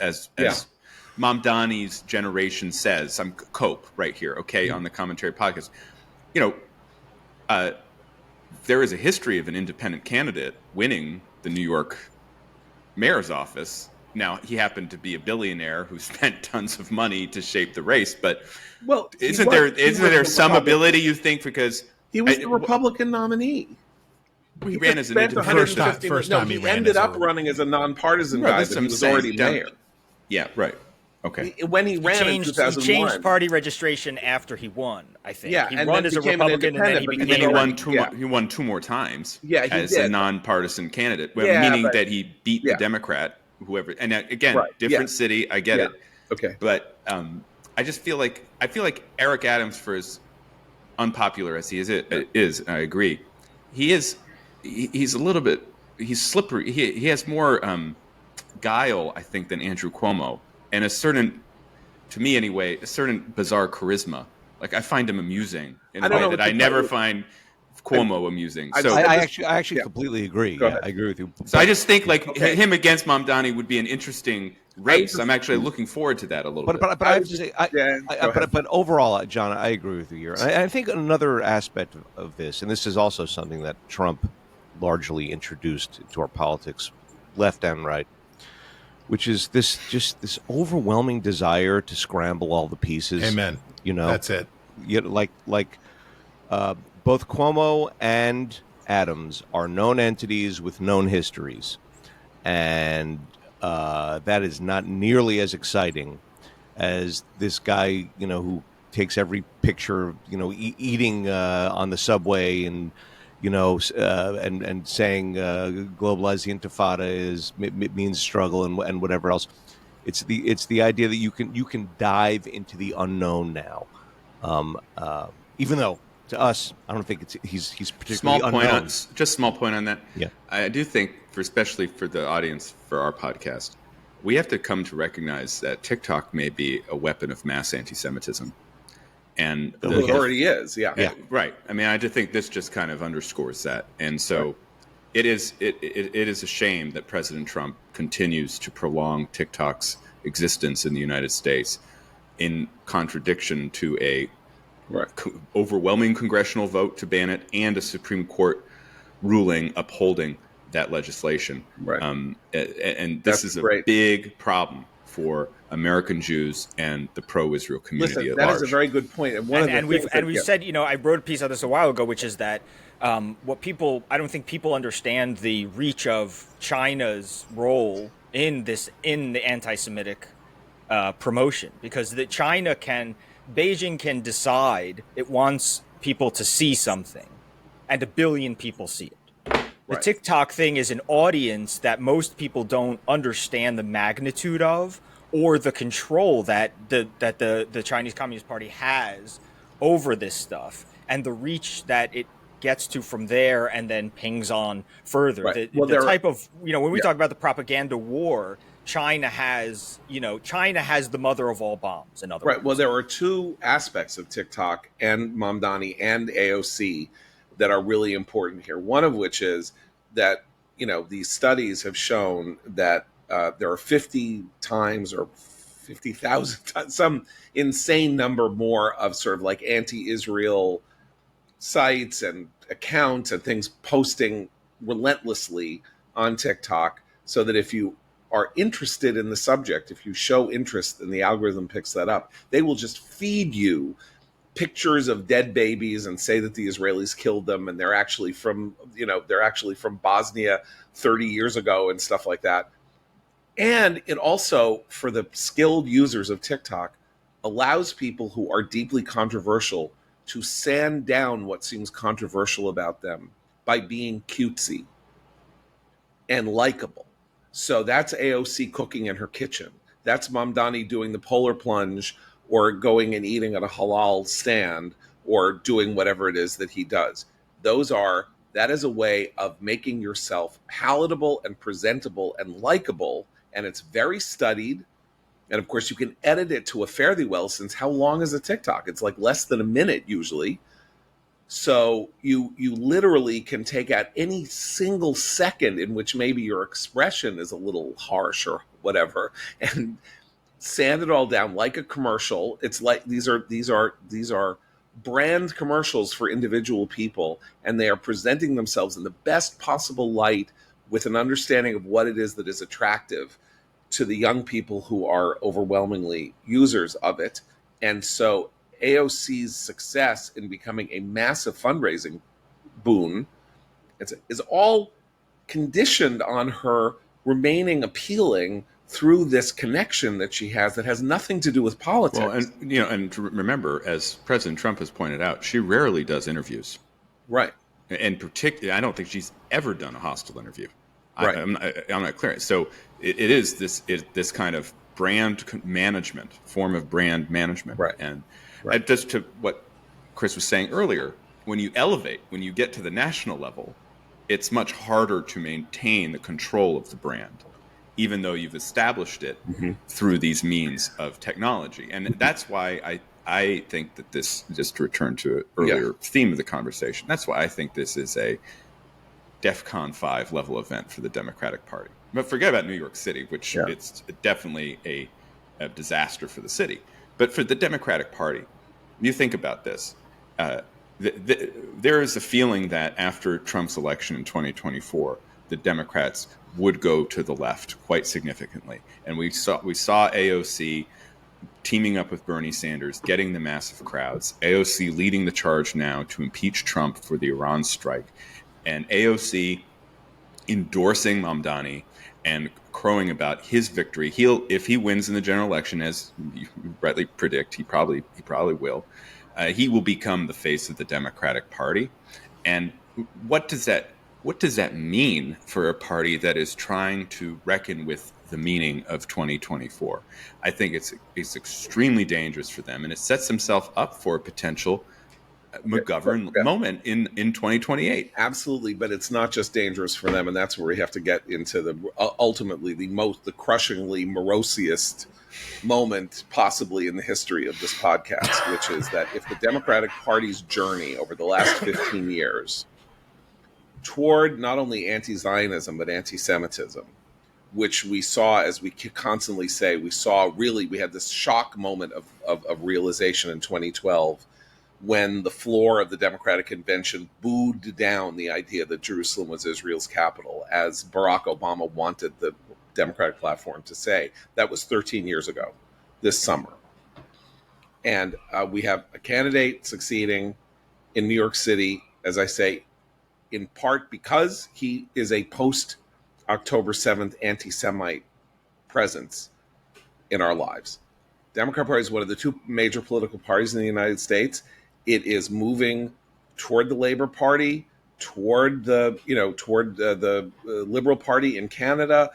Mamdani's generation says. I'm cope right here, okay, on the commentary podcast. You know, there is a history of an independent candidate winning the New York mayor's office. Now, he happened to be a billionaire who spent tons of money to shape the race, but isn't there some ability, you think, because he was the Republican nominee? He ran as an independent. First time he ended up running as a nonpartisan guy, but he was already mayor. Yeah, right. Okay. When he ran in 2001, he changed party registration after he won. I think. Yeah, he won as a Republican, and then he won two more times. Yeah, as a nonpartisan candidate, meaning that he beat the Democrat, whoever. And again, different city. I get it. Okay, but I just feel like Eric Adams, for as unpopular as he is, I agree. He's a little bit. He's slippery. He has more guile, I think, than Andrew Cuomo. And to me anyway, a certain bizarre charisma. Like, I find him amusing in a way that I never find Cuomo amusing. So I actually completely agree. Yeah, I agree with you. So I just think him against Mamdani would be an interesting race. I'm actually looking forward to that a little bit. But I have to say, but overall, John, I agree with you here. I think another aspect of this, and this is also something that Trump largely introduced to our politics, left and right, which is this overwhelming desire to scramble all the pieces. Amen. You know, that's it. Both Cuomo and Adams are known entities with known histories, and that is not nearly as exciting as this guy, you know, who takes every picture, you know, eating on the subway and, you know, and saying globalize the intifada means struggle and whatever else. It's the idea that you can dive into the unknown now, even though to us I don't think he's particularly unknown. Small point on that. Yeah, I do think, especially for the audience for our podcast, we have to come to recognize that TikTok may be a weapon of mass anti-Semitism. And it already is, yeah, right. I mean, I just think this just kind of underscores that, and so it is a shame that President Trump continues to prolong TikTok's existence in the United States, in contradiction to a overwhelming congressional vote to ban it and a Supreme Court ruling upholding that legislation. Right, and this is a big problem for American Jews and the pro-Israel community at large. That is a very good point. And we've said, you know, I wrote a piece on this a while ago, which is that I don't think people understand the reach of China's role in the anti-Semitic promotion, because Beijing can decide it wants people to see something, and 1 billion people see it. The TikTok thing is an audience that most people don't understand the magnitude of, or the control that the Chinese Communist Party has over this stuff, and the reach that it gets to from there and then pings on further. The type of, you know, when we talk about the propaganda war, China has the mother of all bombs, in other words. Well, there are two aspects of TikTok and Mamdani and AOC that are really important here. One of which is that, you know, these studies have shown that there are 50 times or 50,000 times, some insane number more of sort of like anti-Israel sites and accounts and things posting relentlessly on TikTok, so that if you are interested in the subject, if you show interest and the algorithm picks that up, they will just feed you pictures of dead babies and say that the Israelis killed them and they're actually from Bosnia 30 years ago and stuff like that. And it also, for the skilled users of TikTok, allows people who are deeply controversial to sand down what seems controversial about them by being cutesy and likable. So that's AOC cooking in her kitchen. That's Mamdani doing the polar plunge, or going and eating at a halal stand, or doing whatever it is that he does. That is a way of making yourself palatable and presentable and likable. And it's very studied. And of course, you can edit it to a fairly well, since how long is a TikTok? It's like less than a minute usually. So you literally can take out any single second in which maybe your expression is a little harsh or whatever, and sand it all down like a commercial. It's like these are brand commercials for individual people, and they are presenting themselves in the best possible light with an understanding of what it is that is attractive to the young people who are overwhelmingly users of it. And so AOC's success in becoming a massive fundraising boon is all conditioned on her remaining appealing through this connection that she has that has nothing to do with politics. Well, and remember, as President Trump has pointed out, she rarely does interviews. Right. And particularly, I don't think she's ever done a hostile interview. Right. I'm not clear. So it is this kind of brand management, form of brand management. Right. And right. Just to what Chris was saying earlier, when you elevate, when you get to the national level, it's much harder to maintain the control of the brand, even though you've established it through these means of technology. And that's why I think that this, just to return to an earlier theme of the conversation, that's why I think this is a DEFCON 5 level event for the Democratic Party. But forget about New York City, which it's definitely a disaster for the city. But for the Democratic Party, you think about this. There is a feeling that after Trump's election in 2024, the Democrats would go to the left quite significantly. And we saw AOC teaming up with Bernie Sanders, getting the massive crowds, AOC leading the charge now to impeach Trump for the Iran strike, and AOC endorsing Mamdani and crowing about his victory. If he wins in the general election, as you rightly predict, he probably will, he will become the face of the Democratic Party. And what does that mean for a party that is trying to reckon with the meaning of 2024? I think it's extremely dangerous for them, and it sets themselves up for a potential McGovern moment in 2028. Absolutely, but it's not just dangerous for them, and that's where we have to get into ultimately the crushingly morosiest moment possibly in the history of this podcast, which is that if the Democratic Party's journey over the last 15 years toward not only anti-Zionism but anti-Semitism, which we saw, as we constantly say, we had this shock moment of realization in 2012 when the floor of the Democratic Convention booed down the idea that Jerusalem was Israel's capital, as Barack Obama wanted the Democratic platform to say. That was 13 years ago this summer. And we have a candidate succeeding in New York City, as I say, in part because he is a post-October 7th anti-Semite presence in our lives. Democrat Party is one of the two major political parties in the United States. It is moving toward the Labour Party, toward the Liberal Party in Canada.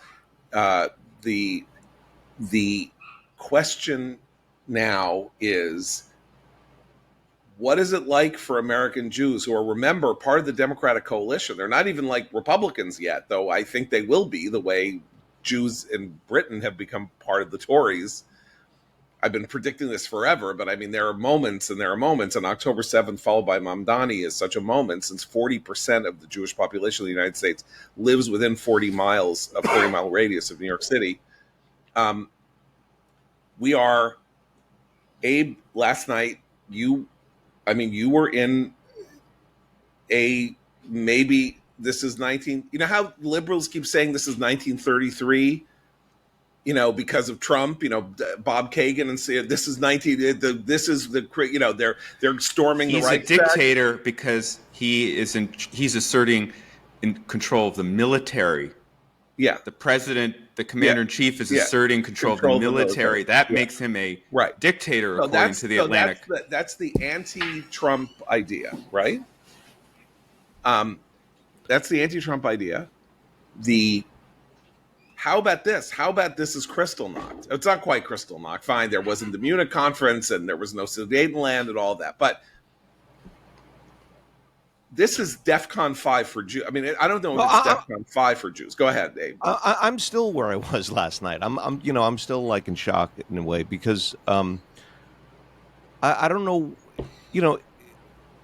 The question now is, what is it like for American Jews who are, remember, part of the Democratic coalition? They're not even like Republicans yet, though I think they will be, the way Jews in Britain have become part of the Tories. I've been predicting this forever, but I mean, there are moments, and October 7th, followed by Mamdani, is such a moment, since 40% of the Jewish population of the United States lives within 40-mile radius of New York City. We are, Abe, last night, you were in maybe this is 19, you know how liberals keep saying this is 1933? Because of Trump, Bob Kagan, and say this is they're storming the right. He's a dictator because he's asserting in control of the military. Yeah, the president, the commander in chief, is asserting control of the military. That makes him a dictator, according to the Atlantic. That's the anti-Trump idea, right? That's the anti-Trump idea. How about this? How about this is Kristallnacht? It's not quite Kristallnacht. Fine, there wasn't the Munich conference, and there was no Sudetenland and all that. But this is DEFCON 5 for Jews. I mean, I don't know if Well, it's DEFCON 5 for Jews. Go ahead, Abe. I'm still where I was last night. I'm still like in shock in a way because I don't know,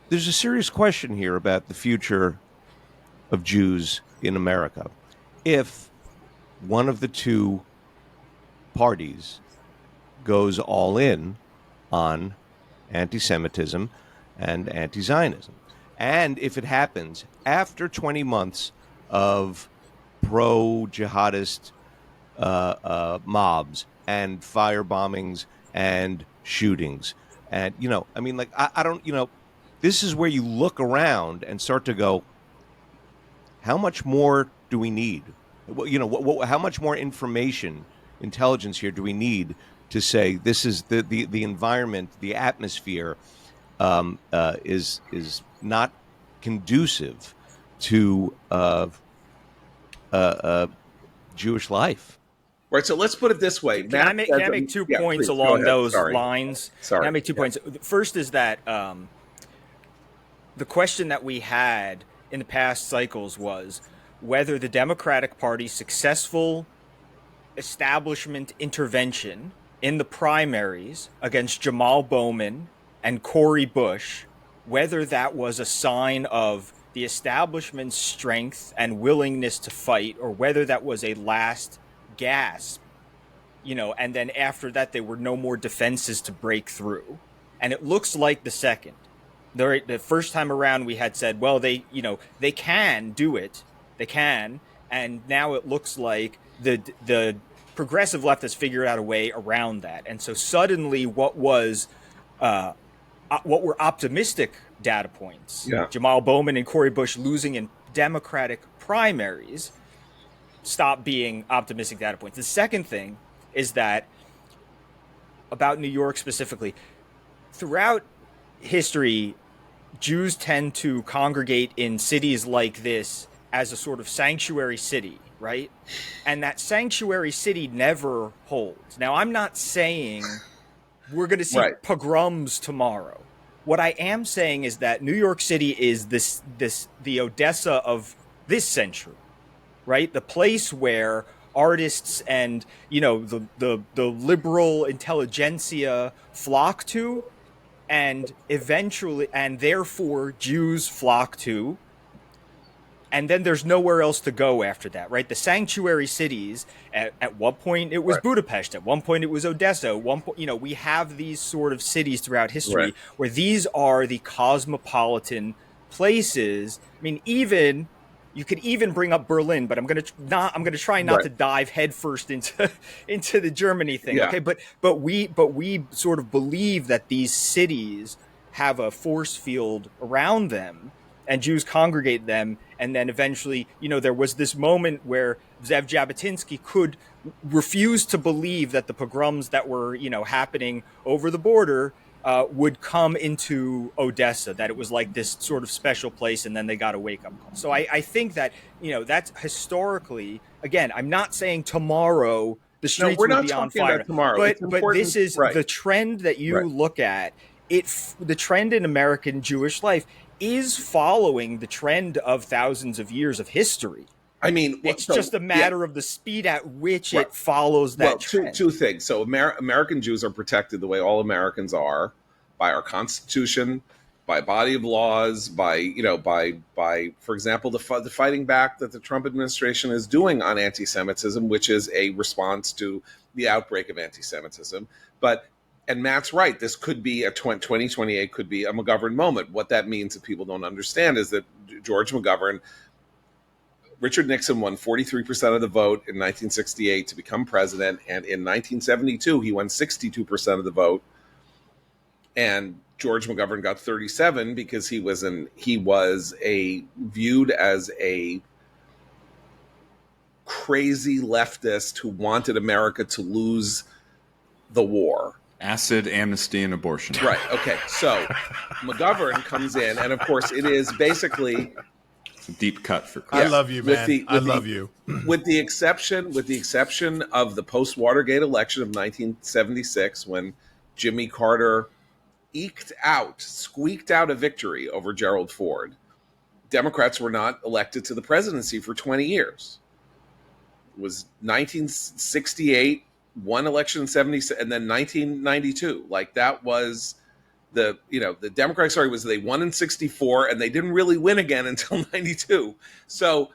there's a serious question here about the future of Jews in America. If one of the two parties goes all in on anti-Semitism and anti-Zionism, and if it happens after 20 months of pro-jihadist mobs and fire bombings and shootings, and I don't, this is where you look around and start to go, how much more do we need? How much more intelligence here do we need to say this is the environment, the atmosphere is not conducive to Jewish life? Right. So let's put it this way. Can I make 2 points along those lines? Can I make 2 points? The first is that the question that we had in the past cycles was whether the Democratic Party's successful establishment intervention in the primaries against Jamal Bowman and Cori Bush, whether that was a sign of the establishment's strength and willingness to fight, or whether that was a last gasp, and then after that there were no more defenses to break through. And it looks like the second. The first time around we had said, well, they can do it. They can. And now it looks like the progressive left has figured out a way around that. And so suddenly what were optimistic data points, Jamal Bowman and Cori Bush losing in Democratic primaries, stop being optimistic data points. The second thing is that about New York specifically, throughout history, Jews tend to congregate in cities like this as a sort of sanctuary city, right? And that sanctuary city never holds. Now, I'm not saying we're going to see pogroms tomorrow. What I am saying is that New York City is the Odessa of this century, right? The place where artists and the liberal intelligentsia flock to, and eventually, and therefore Jews flock to, and then there's nowhere else to go after that, right? The sanctuary cities, at one point it was Budapest, at one point it was Odessa, at one point, we have these sort of cities throughout history where these are the cosmopolitan places. I mean, you could even bring up Berlin, but I'm going to try not to dive headfirst into the Germany thing. Yeah. Okay. But we sort of believe that these cities have a force field around them and Jews congregate them. And then eventually, there was this moment where Zev Jabotinsky could refuse to believe that the pogroms that were, happening over the border would come into Odessa, that it was like this sort of special place, and then they got a wake-up call. So I think that, that's historically, again, I'm not saying tomorrow the streets will be on fire. But this is the trend that you look at. The trend in American Jewish life is following the trend of thousands of years of history. I mean, it's just a matter of the speed at which it follows that trend. Two things. So American Jews are protected the way all Americans are by our Constitution, by body of laws, by for example, the fighting back that the Trump administration is doing on anti-Semitism, which is a response to the outbreak of anti-Semitism. And Matt's right. This could be 2028 could be a McGovern moment. What that means, if people don't understand, is that George McGovern, Richard Nixon won 43% of the vote in 1968 to become president, and in 1972 he won 62% of the vote. And George McGovern got 37 because he was viewed as a crazy leftist who wanted America to lose the war. Acid, amnesty, and abortion. Right. Okay. So McGovern comes in, and of course, it is basically it's a deep cut for Chris. I love you, man. I love you. With the exception of the post-Watergate election of 1976, when Jimmy Carter squeaked out a victory over Gerald Ford, Democrats were not elected to the presidency for 20 years. It was 1968, one election in 70, and then 1992. Like that was the Democratic story was they won in 64 and they didn't really win again until 92. So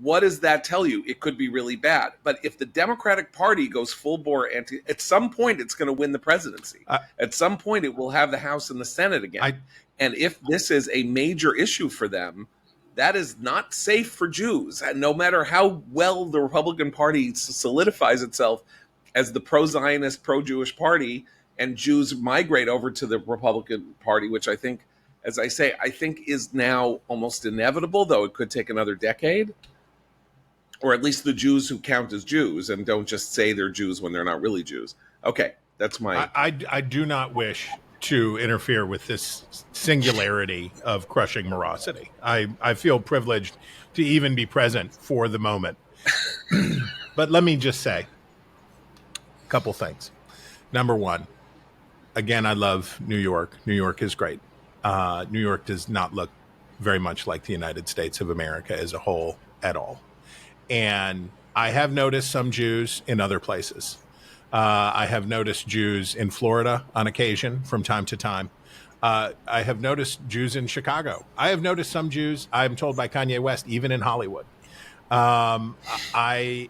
what does that tell you? It could be really bad. But if the Democratic Party goes full bore anti, at some point it's going to win the presidency. At some point it will have the House and the Senate again. And if this is a major issue for them, that is not safe for Jews. And no matter how well the Republican Party solidifies itself as the pro-Zionist, pro-Jewish party, and Jews migrate over to the Republican Party, which I think, as I say, I think is now almost inevitable, though it could take another decade. Or at least the Jews who count as Jews and don't just say they're Jews when they're not really Jews. Okay, that's my... I do not wish to interfere with this singularity of crushing morosity. I feel privileged to even be present for the moment. But let me just say a couple things. Number one, again, I love New York. New York is great. New York does not look very much like the United States of America as a whole at all. And I have noticed some Jews in other places. I have noticed Jews in Florida on occasion from time to time. I have noticed Jews in Chicago. I have noticed some Jews, I'm told by Kanye West, even in Hollywood. I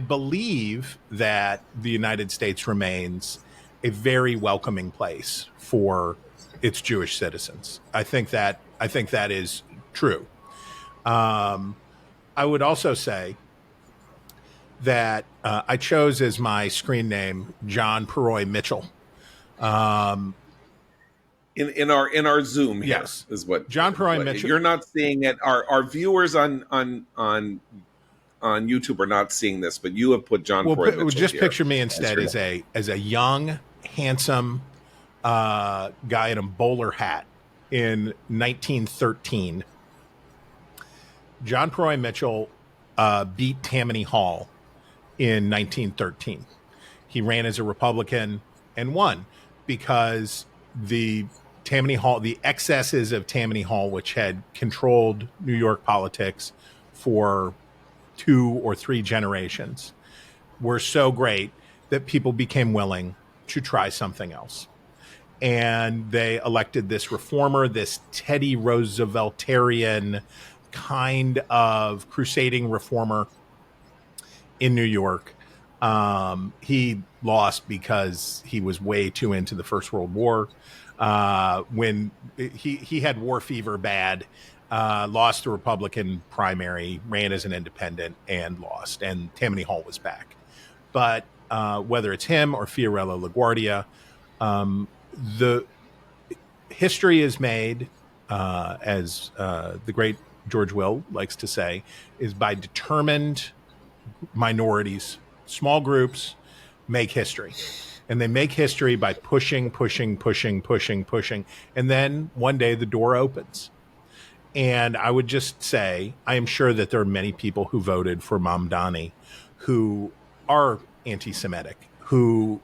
believe that the United States remains a very welcoming place for its Jewish citizens. I think that is true. I would also say that I chose as my screen name John Perroy Mitchell. In our Zoom here, yes, is what John Perroy Mitchell. You're not seeing it. Our viewers on YouTube are not seeing this, but you have put John Perroy Mitchell just here. Picture me instead as a young, handsome guy in a bowler hat in 1913. John Perroy Mitchell beat Tammany Hall in 1913. He ran as a Republican and won because the excesses of Tammany Hall, which had controlled New York politics for 2 or 3 generations, were so great that people became willing to try something else. And they elected this reformer, this Teddy Rooseveltian kind of crusading reformer in New York. He lost because he was way too into the First World War. When he had war fever bad, lost the Republican primary, ran as an independent and lost, and Tammany Hall was back. But whether it's him or Fiorello LaGuardia, the history is made, as the great George Will likes to say, is by determined minorities. Small groups make history. And they make history by pushing. And then one day the door opens. And I would just say, I am sure that there are many people who voted for Mamdani who are anti-Semitic, who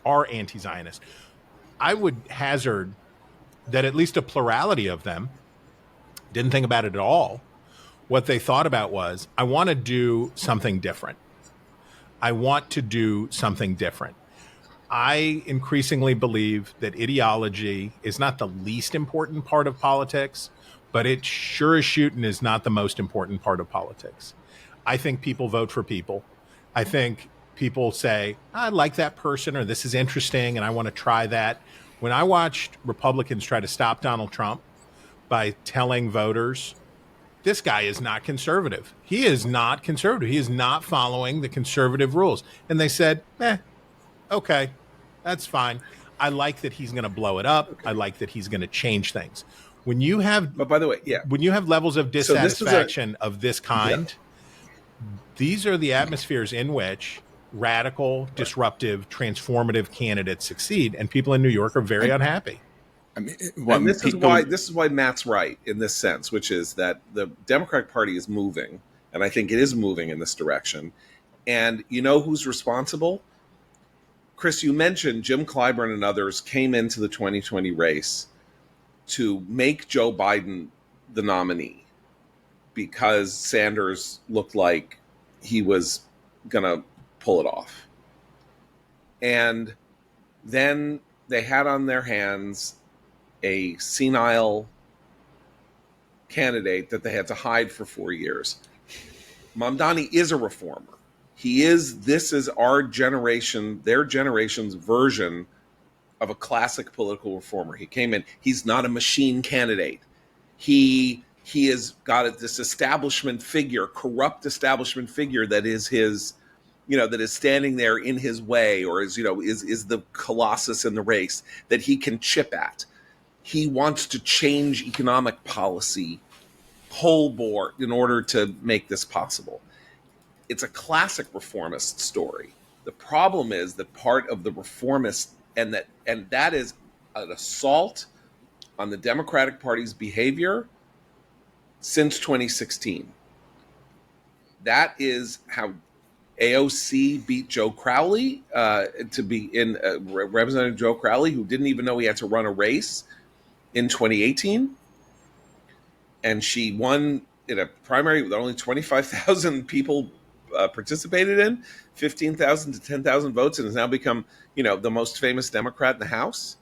are anti-Zionist. I would hazard that at least a plurality of them didn't think about it at all. What they thought about was, I want to do something different. I want to do something different. I increasingly believe that ideology is not the least important part of politics, but it sure as shooting is not the most important part of politics. I think people vote for people. I think people say, I like that person, or this is interesting and I want to try that. When I watched Republicans try to stop Donald Trump by telling voters, this guy is not conservative. He is not conservative. He is not following the conservative rules. And they said, okay, that's fine. I like that he's going to blow it up. Okay. I like that he's going to change things. When you have, but by the way, when you have levels of dissatisfaction of this kind, these are the atmospheres in which radical, disruptive, transformative candidates succeed, and people in New York are very unhappy. I mean, and this is why Matt's right in this sense, which is that the Democratic Party is moving, and I think it is moving in this direction. And you know who's responsible? Chris, you mentioned Jim Clyburn and others came into the 2020 race to make Joe Biden the nominee. because Sanders looked like he was going to pull it off. And then they had on their hands a senile candidate that they had to hide for 4 years. Mamdani is a reformer. This is our generation, their generation's version of a classic political reformer. He came in, he's not a machine candidate. He has got this establishment figure, corrupt establishment figure that is his, that is standing there in his way, or is the colossus in the race that he can chip at. He wants to change economic policy whole board in order to make this possible. It's a classic reformist story. The problem is that part of the reformist, and that is an assault on the Democratic Party's behavior since 2016. That is how AOC beat Joe Crowley to be in Representative Joe Crowley, who didn't even know he had to run a race in 2018. And she won in a primary that only 25,000 people participated in, 15,000 to 10,000 votes, and has now become, the most famous Democrat in the House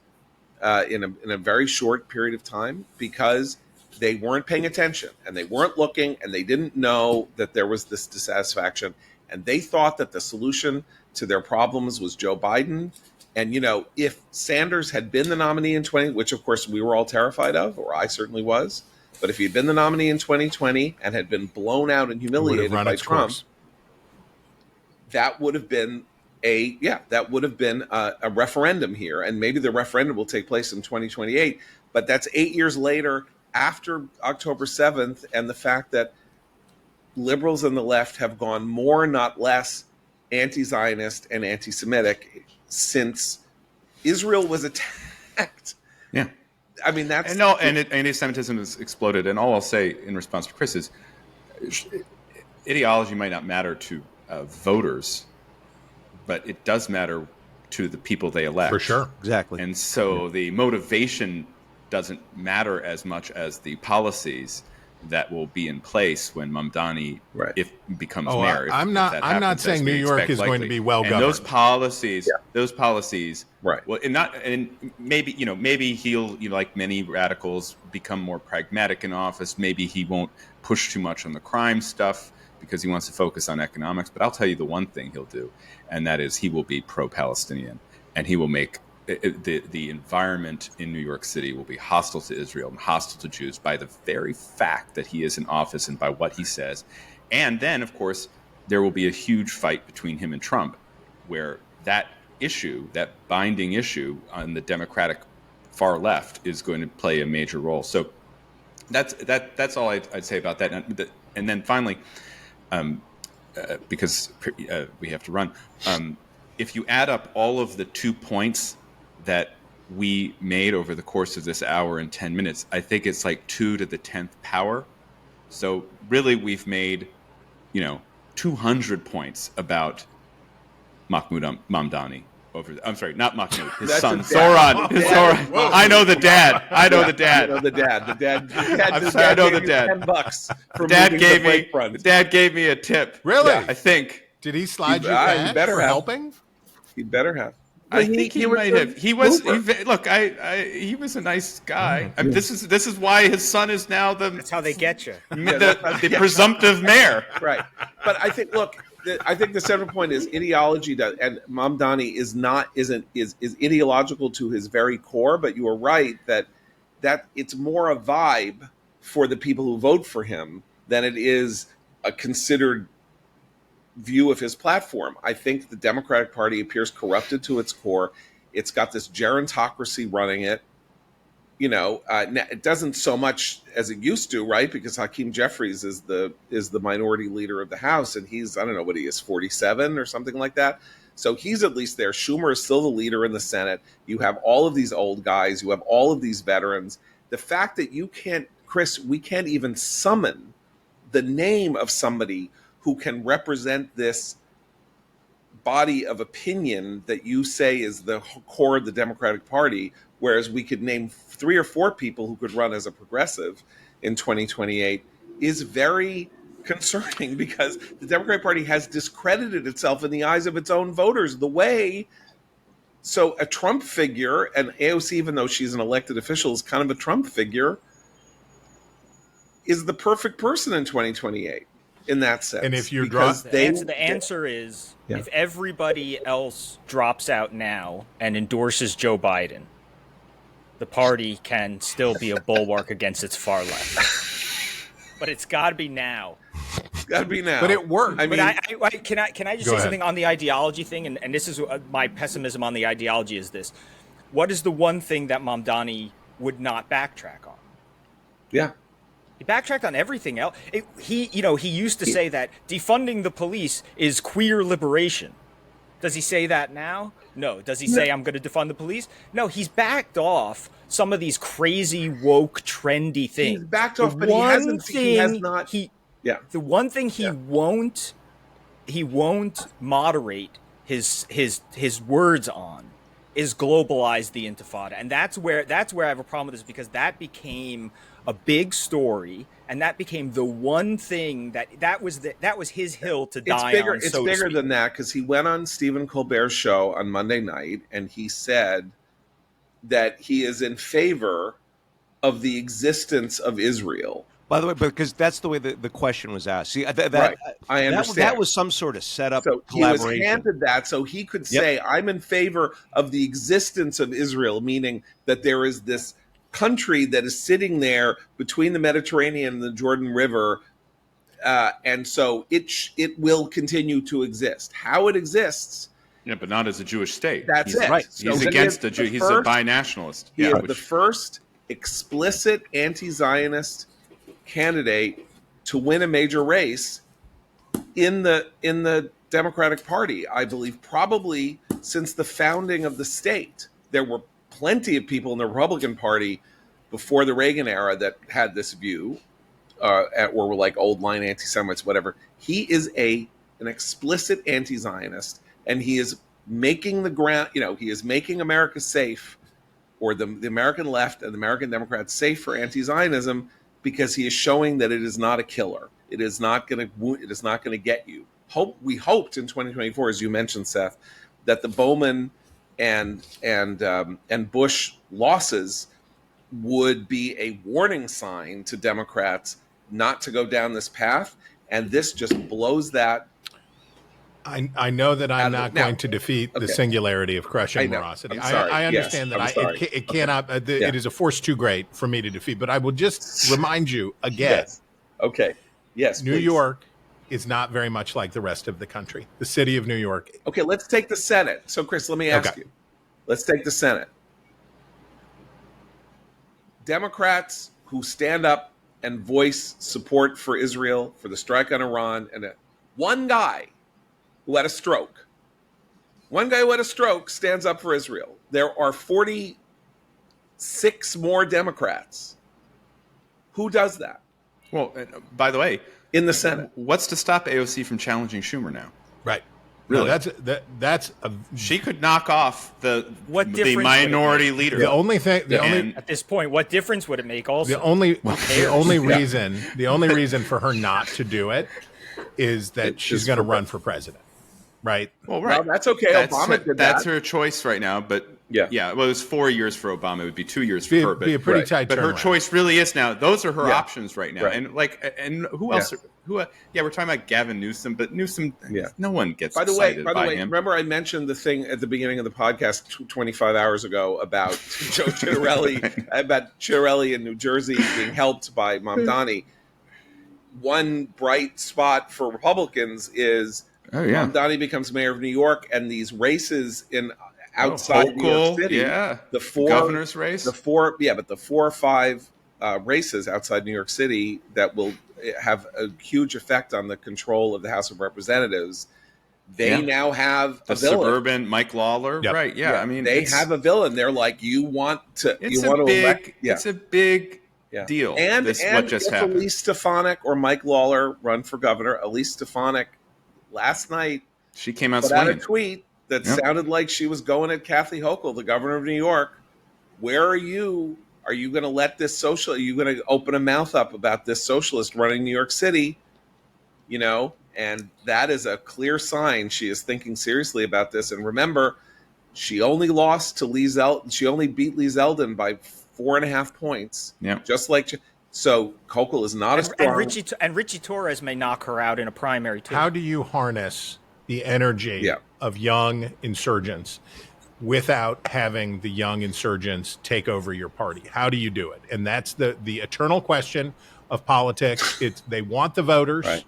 in a very short period of time, because they weren't paying attention and they weren't looking and they didn't know that there was this dissatisfaction, and they thought that the solution to their problems was Joe Biden. And, if Sanders had been the nominee in 20, which of course we were all terrified of, or I certainly was, but if he had been the nominee in 2020 and had been blown out and humiliated by Trump, that would have been a referendum here. And maybe the referendum will take place in 2028. But that's 8 years later, after October 7th, and the fact that liberals and the left have gone more, not less, anti-Zionist and anti-Semitic since Israel was attacked. Yeah. I mean, that's... And anti-Semitism has exploded. And all I'll say in response to Chris is ideology might not matter to voters, but it does matter to the people they elect. For sure. Exactly. And so the motivation doesn't matter as much as the policies that will be in place when Mamdani becomes mayor. I'm not saying New York is going to be well governed. And those policies, right. Well, and maybe he'll, like many radicals, become more pragmatic in office. Maybe he won't push too much on the crime stuff because he wants to focus on economics. But I'll tell you the one thing he'll do, and that is he will be pro-Palestinian, and he will make the environment in New York City will be hostile to Israel and hostile to Jews by the very fact that he is in office and by what he says. And then, of course, there will be a huge fight between him and Trump, where that issue, that binding issue on the Democratic far left, is going to play a major role. So that's all I'd say about that. And then finally, because we have to run, if you add up all of the 2 points that we made over the course of this hour and 10 minutes, I think it's like 2 to the 10th power. So really we've made, 200 points about Mahmoud Mamdani. I'm sorry, not Mahmoud, his son, Soran. I know the dad. I know the dad. The dad. I'm sorry, I know the dad. $10 for The dad gave me a tip. Really? Yeah, I think. Did he slide you cash for helping? He better have. I think he might have. He was. He was a nice guy. I mean, this is why his son is now the. That's how they get you. The presumptive mayor. Right. But I think, the central point is ideology, and Mamdani is ideological to his very core. But you are right that it's more a vibe for the people who vote for him than it is a considered view of his platform. I think the Democratic Party appears corrupted to its core. It's got this gerontocracy running it. It doesn't so much as it used to, right? Because Hakeem Jeffries is the minority leader of the House, and he's, I don't know what he is, 47 or something like that. So he's at least there. Schumer is still the leader in the Senate. You have all of these old guys. You have all of these veterans. The fact that we can't even summon the name of somebody who can represent this body of opinion that you say is the core of the Democratic Party, whereas we could name 3 or 4 people who could run as a progressive in 2028. is very concerning because the Democratic Party has discredited itself in the eyes of its own voters. So a Trump figure, and AOC, even though she's an elected official, is kind of a Trump figure, is the perfect person in 2028 in that sense. And if you're the answer is if everybody else drops out now and endorses Joe Biden, the party can still be a bulwark against its far left. But it's got to be now. It's got to be now. But it worked. Can I just say something on the ideology thing? And this is my pessimism on the ideology is this. What is the one thing that Mamdani would not backtrack on? Yeah. He backtracked on everything else. He used to say that defunding the police is queer liberation. Does he say that now? No. Does he say I'm going to defund the police? No, he's backed off some of these crazy woke trendy things. He's backed off, but he has not. The one thing he won't moderate his words on is globalize the intifada. And that's where I have a problem with this, because that became a big story, and that became the one thing that was his hill to die on. It's bigger than that, because he went on Stephen Colbert's show on Monday night and he said that he is in favor of the existence of Israel. By the way, because that's the way the question was asked. See, right. I understand. That was some sort of setup collaboration. He was handed that so he could say, I'm in favor of the existence of Israel, meaning that there is this country that is sitting there between the Mediterranean and the Jordan River, and so it will continue to exist. How it exists... Yeah, but not as a Jewish state. That's it. Right. He's against the Jew. He's a binationalist. He is the first explicit anti-Zionist candidate to win a major race in the Democratic Party, I believe, probably since the founding of the state. There were plenty of people in the Republican Party before the Reagan era that had this view, or were like old line anti-Semites, whatever. He is an explicit anti-Zionist. And he is making the ground, he is making America safe, or the American left and the American Democrats safe for anti-Zionism, because he is showing that it is not a killer. It is not going to get you. We hoped in 2024, as you mentioned, Seth, that the Bowman and Bush losses would be a warning sign to Democrats not to go down this path, and this just blows that. I know that I'm not going to defeat the singularity of crushing morosity. I understand that it cannot. It is a force too great for me to defeat. But I will just remind you again. Yes. Okay. Yes. New York is not very much like the rest of the country. The city of New York. Okay. Let's take the Senate. So, Chris, let me ask you. Let's take the Senate. Democrats who stand up and voice support for Israel, for the strike on Iran, and one guy who had a stroke. One guy who had a stroke stands up for Israel. There are 46 more Democrats. Who does that? Well, by the way, in the Senate, what's to stop AOC from challenging Schumer now? Right. Really? No, that's she could knock off the minority leader. The only thing, at this point, what difference would it make? Also, the only reason for her not to do it is that she's going to run for president. Right. Well, right. Well, that's okay. Obama did that. That's her choice right now. But yeah. Well, it was 4 years for Obama. It would be 2 years for her. Be a pretty tight. But her choice really is now. Those are her options right now. Right. And who else? We're talking about Gavin Newsom, but Newsom. Yeah. No one gets. By the way, him. Remember I mentioned the thing at the beginning of the podcast 25 hours ago about Joe Citarelli, about Citarelli in New Jersey being helped by Mamdani. One bright spot for Republicans is. Mamdani becomes mayor of New York, and these races outside New York City, the governor's race, the 4 or 5 races outside New York City that will have a huge effect on the control of the House of Representatives. They now have a villain. Suburban Mike Lawler, right? Yeah, I mean, they have a villain. They're like, you want to elect. It's a big deal. And what just happened? Elise Stefanik or Mike Lawler run for governor. Elise Stefanik. Last night, she came out put out a tweet that sounded like she was going at Kathy Hochul, the governor of New York. Where are you? Are you going to let this social? Are you going to open a mouth up about this socialist running New York City? You know, and that is a clear sign she is thinking seriously about this. And remember, she only lost to Lee Zeldin. She only beat Lee Zeldin by 4.5 points. Yeah. Just like so, Hochul is not a strong. And Richie Torres may knock her out in a primary too. How do you harness the energy of young insurgents without having the young insurgents take over your party? How do you do it? And that's the eternal question of politics. They want the voters. Right.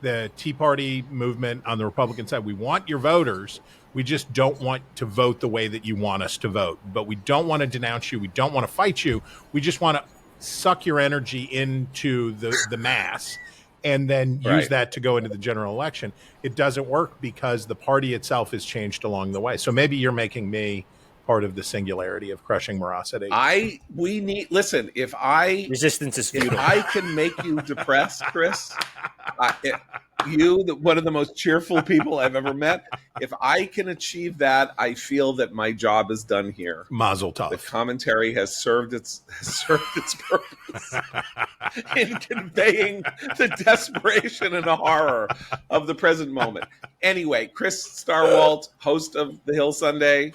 The Tea Party movement on the Republican side, we want your voters. We just don't want to vote the way that you want us to vote. But we don't want to denounce you. We don't want to fight you. We just want to suck your energy into the mass and then use that to go into the general election. It doesn't work because the party itself has changed along the way. So maybe you're making me part of the singularity of crushing morosity. Listen, resistance is futile. If I can make you depressed, Chris, one of the most cheerful people I've ever met, if I can achieve that, I feel that my job is done here. Mazel tov. The commentary has served its purpose in conveying the desperation and the horror of the present moment. Anyway, Chris Starwalt, host of The Hill Sunday.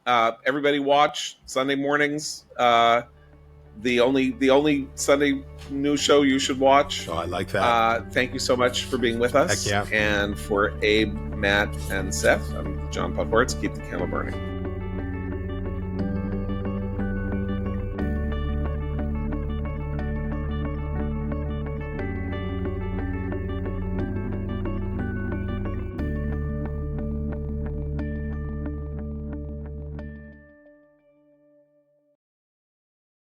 Everybody watch Sunday mornings. The only Sunday news show you should watch. Oh, I like that. Thank you so much for being with us. Heck yeah. And for Abe, Matt, and Seth, I'm John Podhoretz. Keep the candle burning.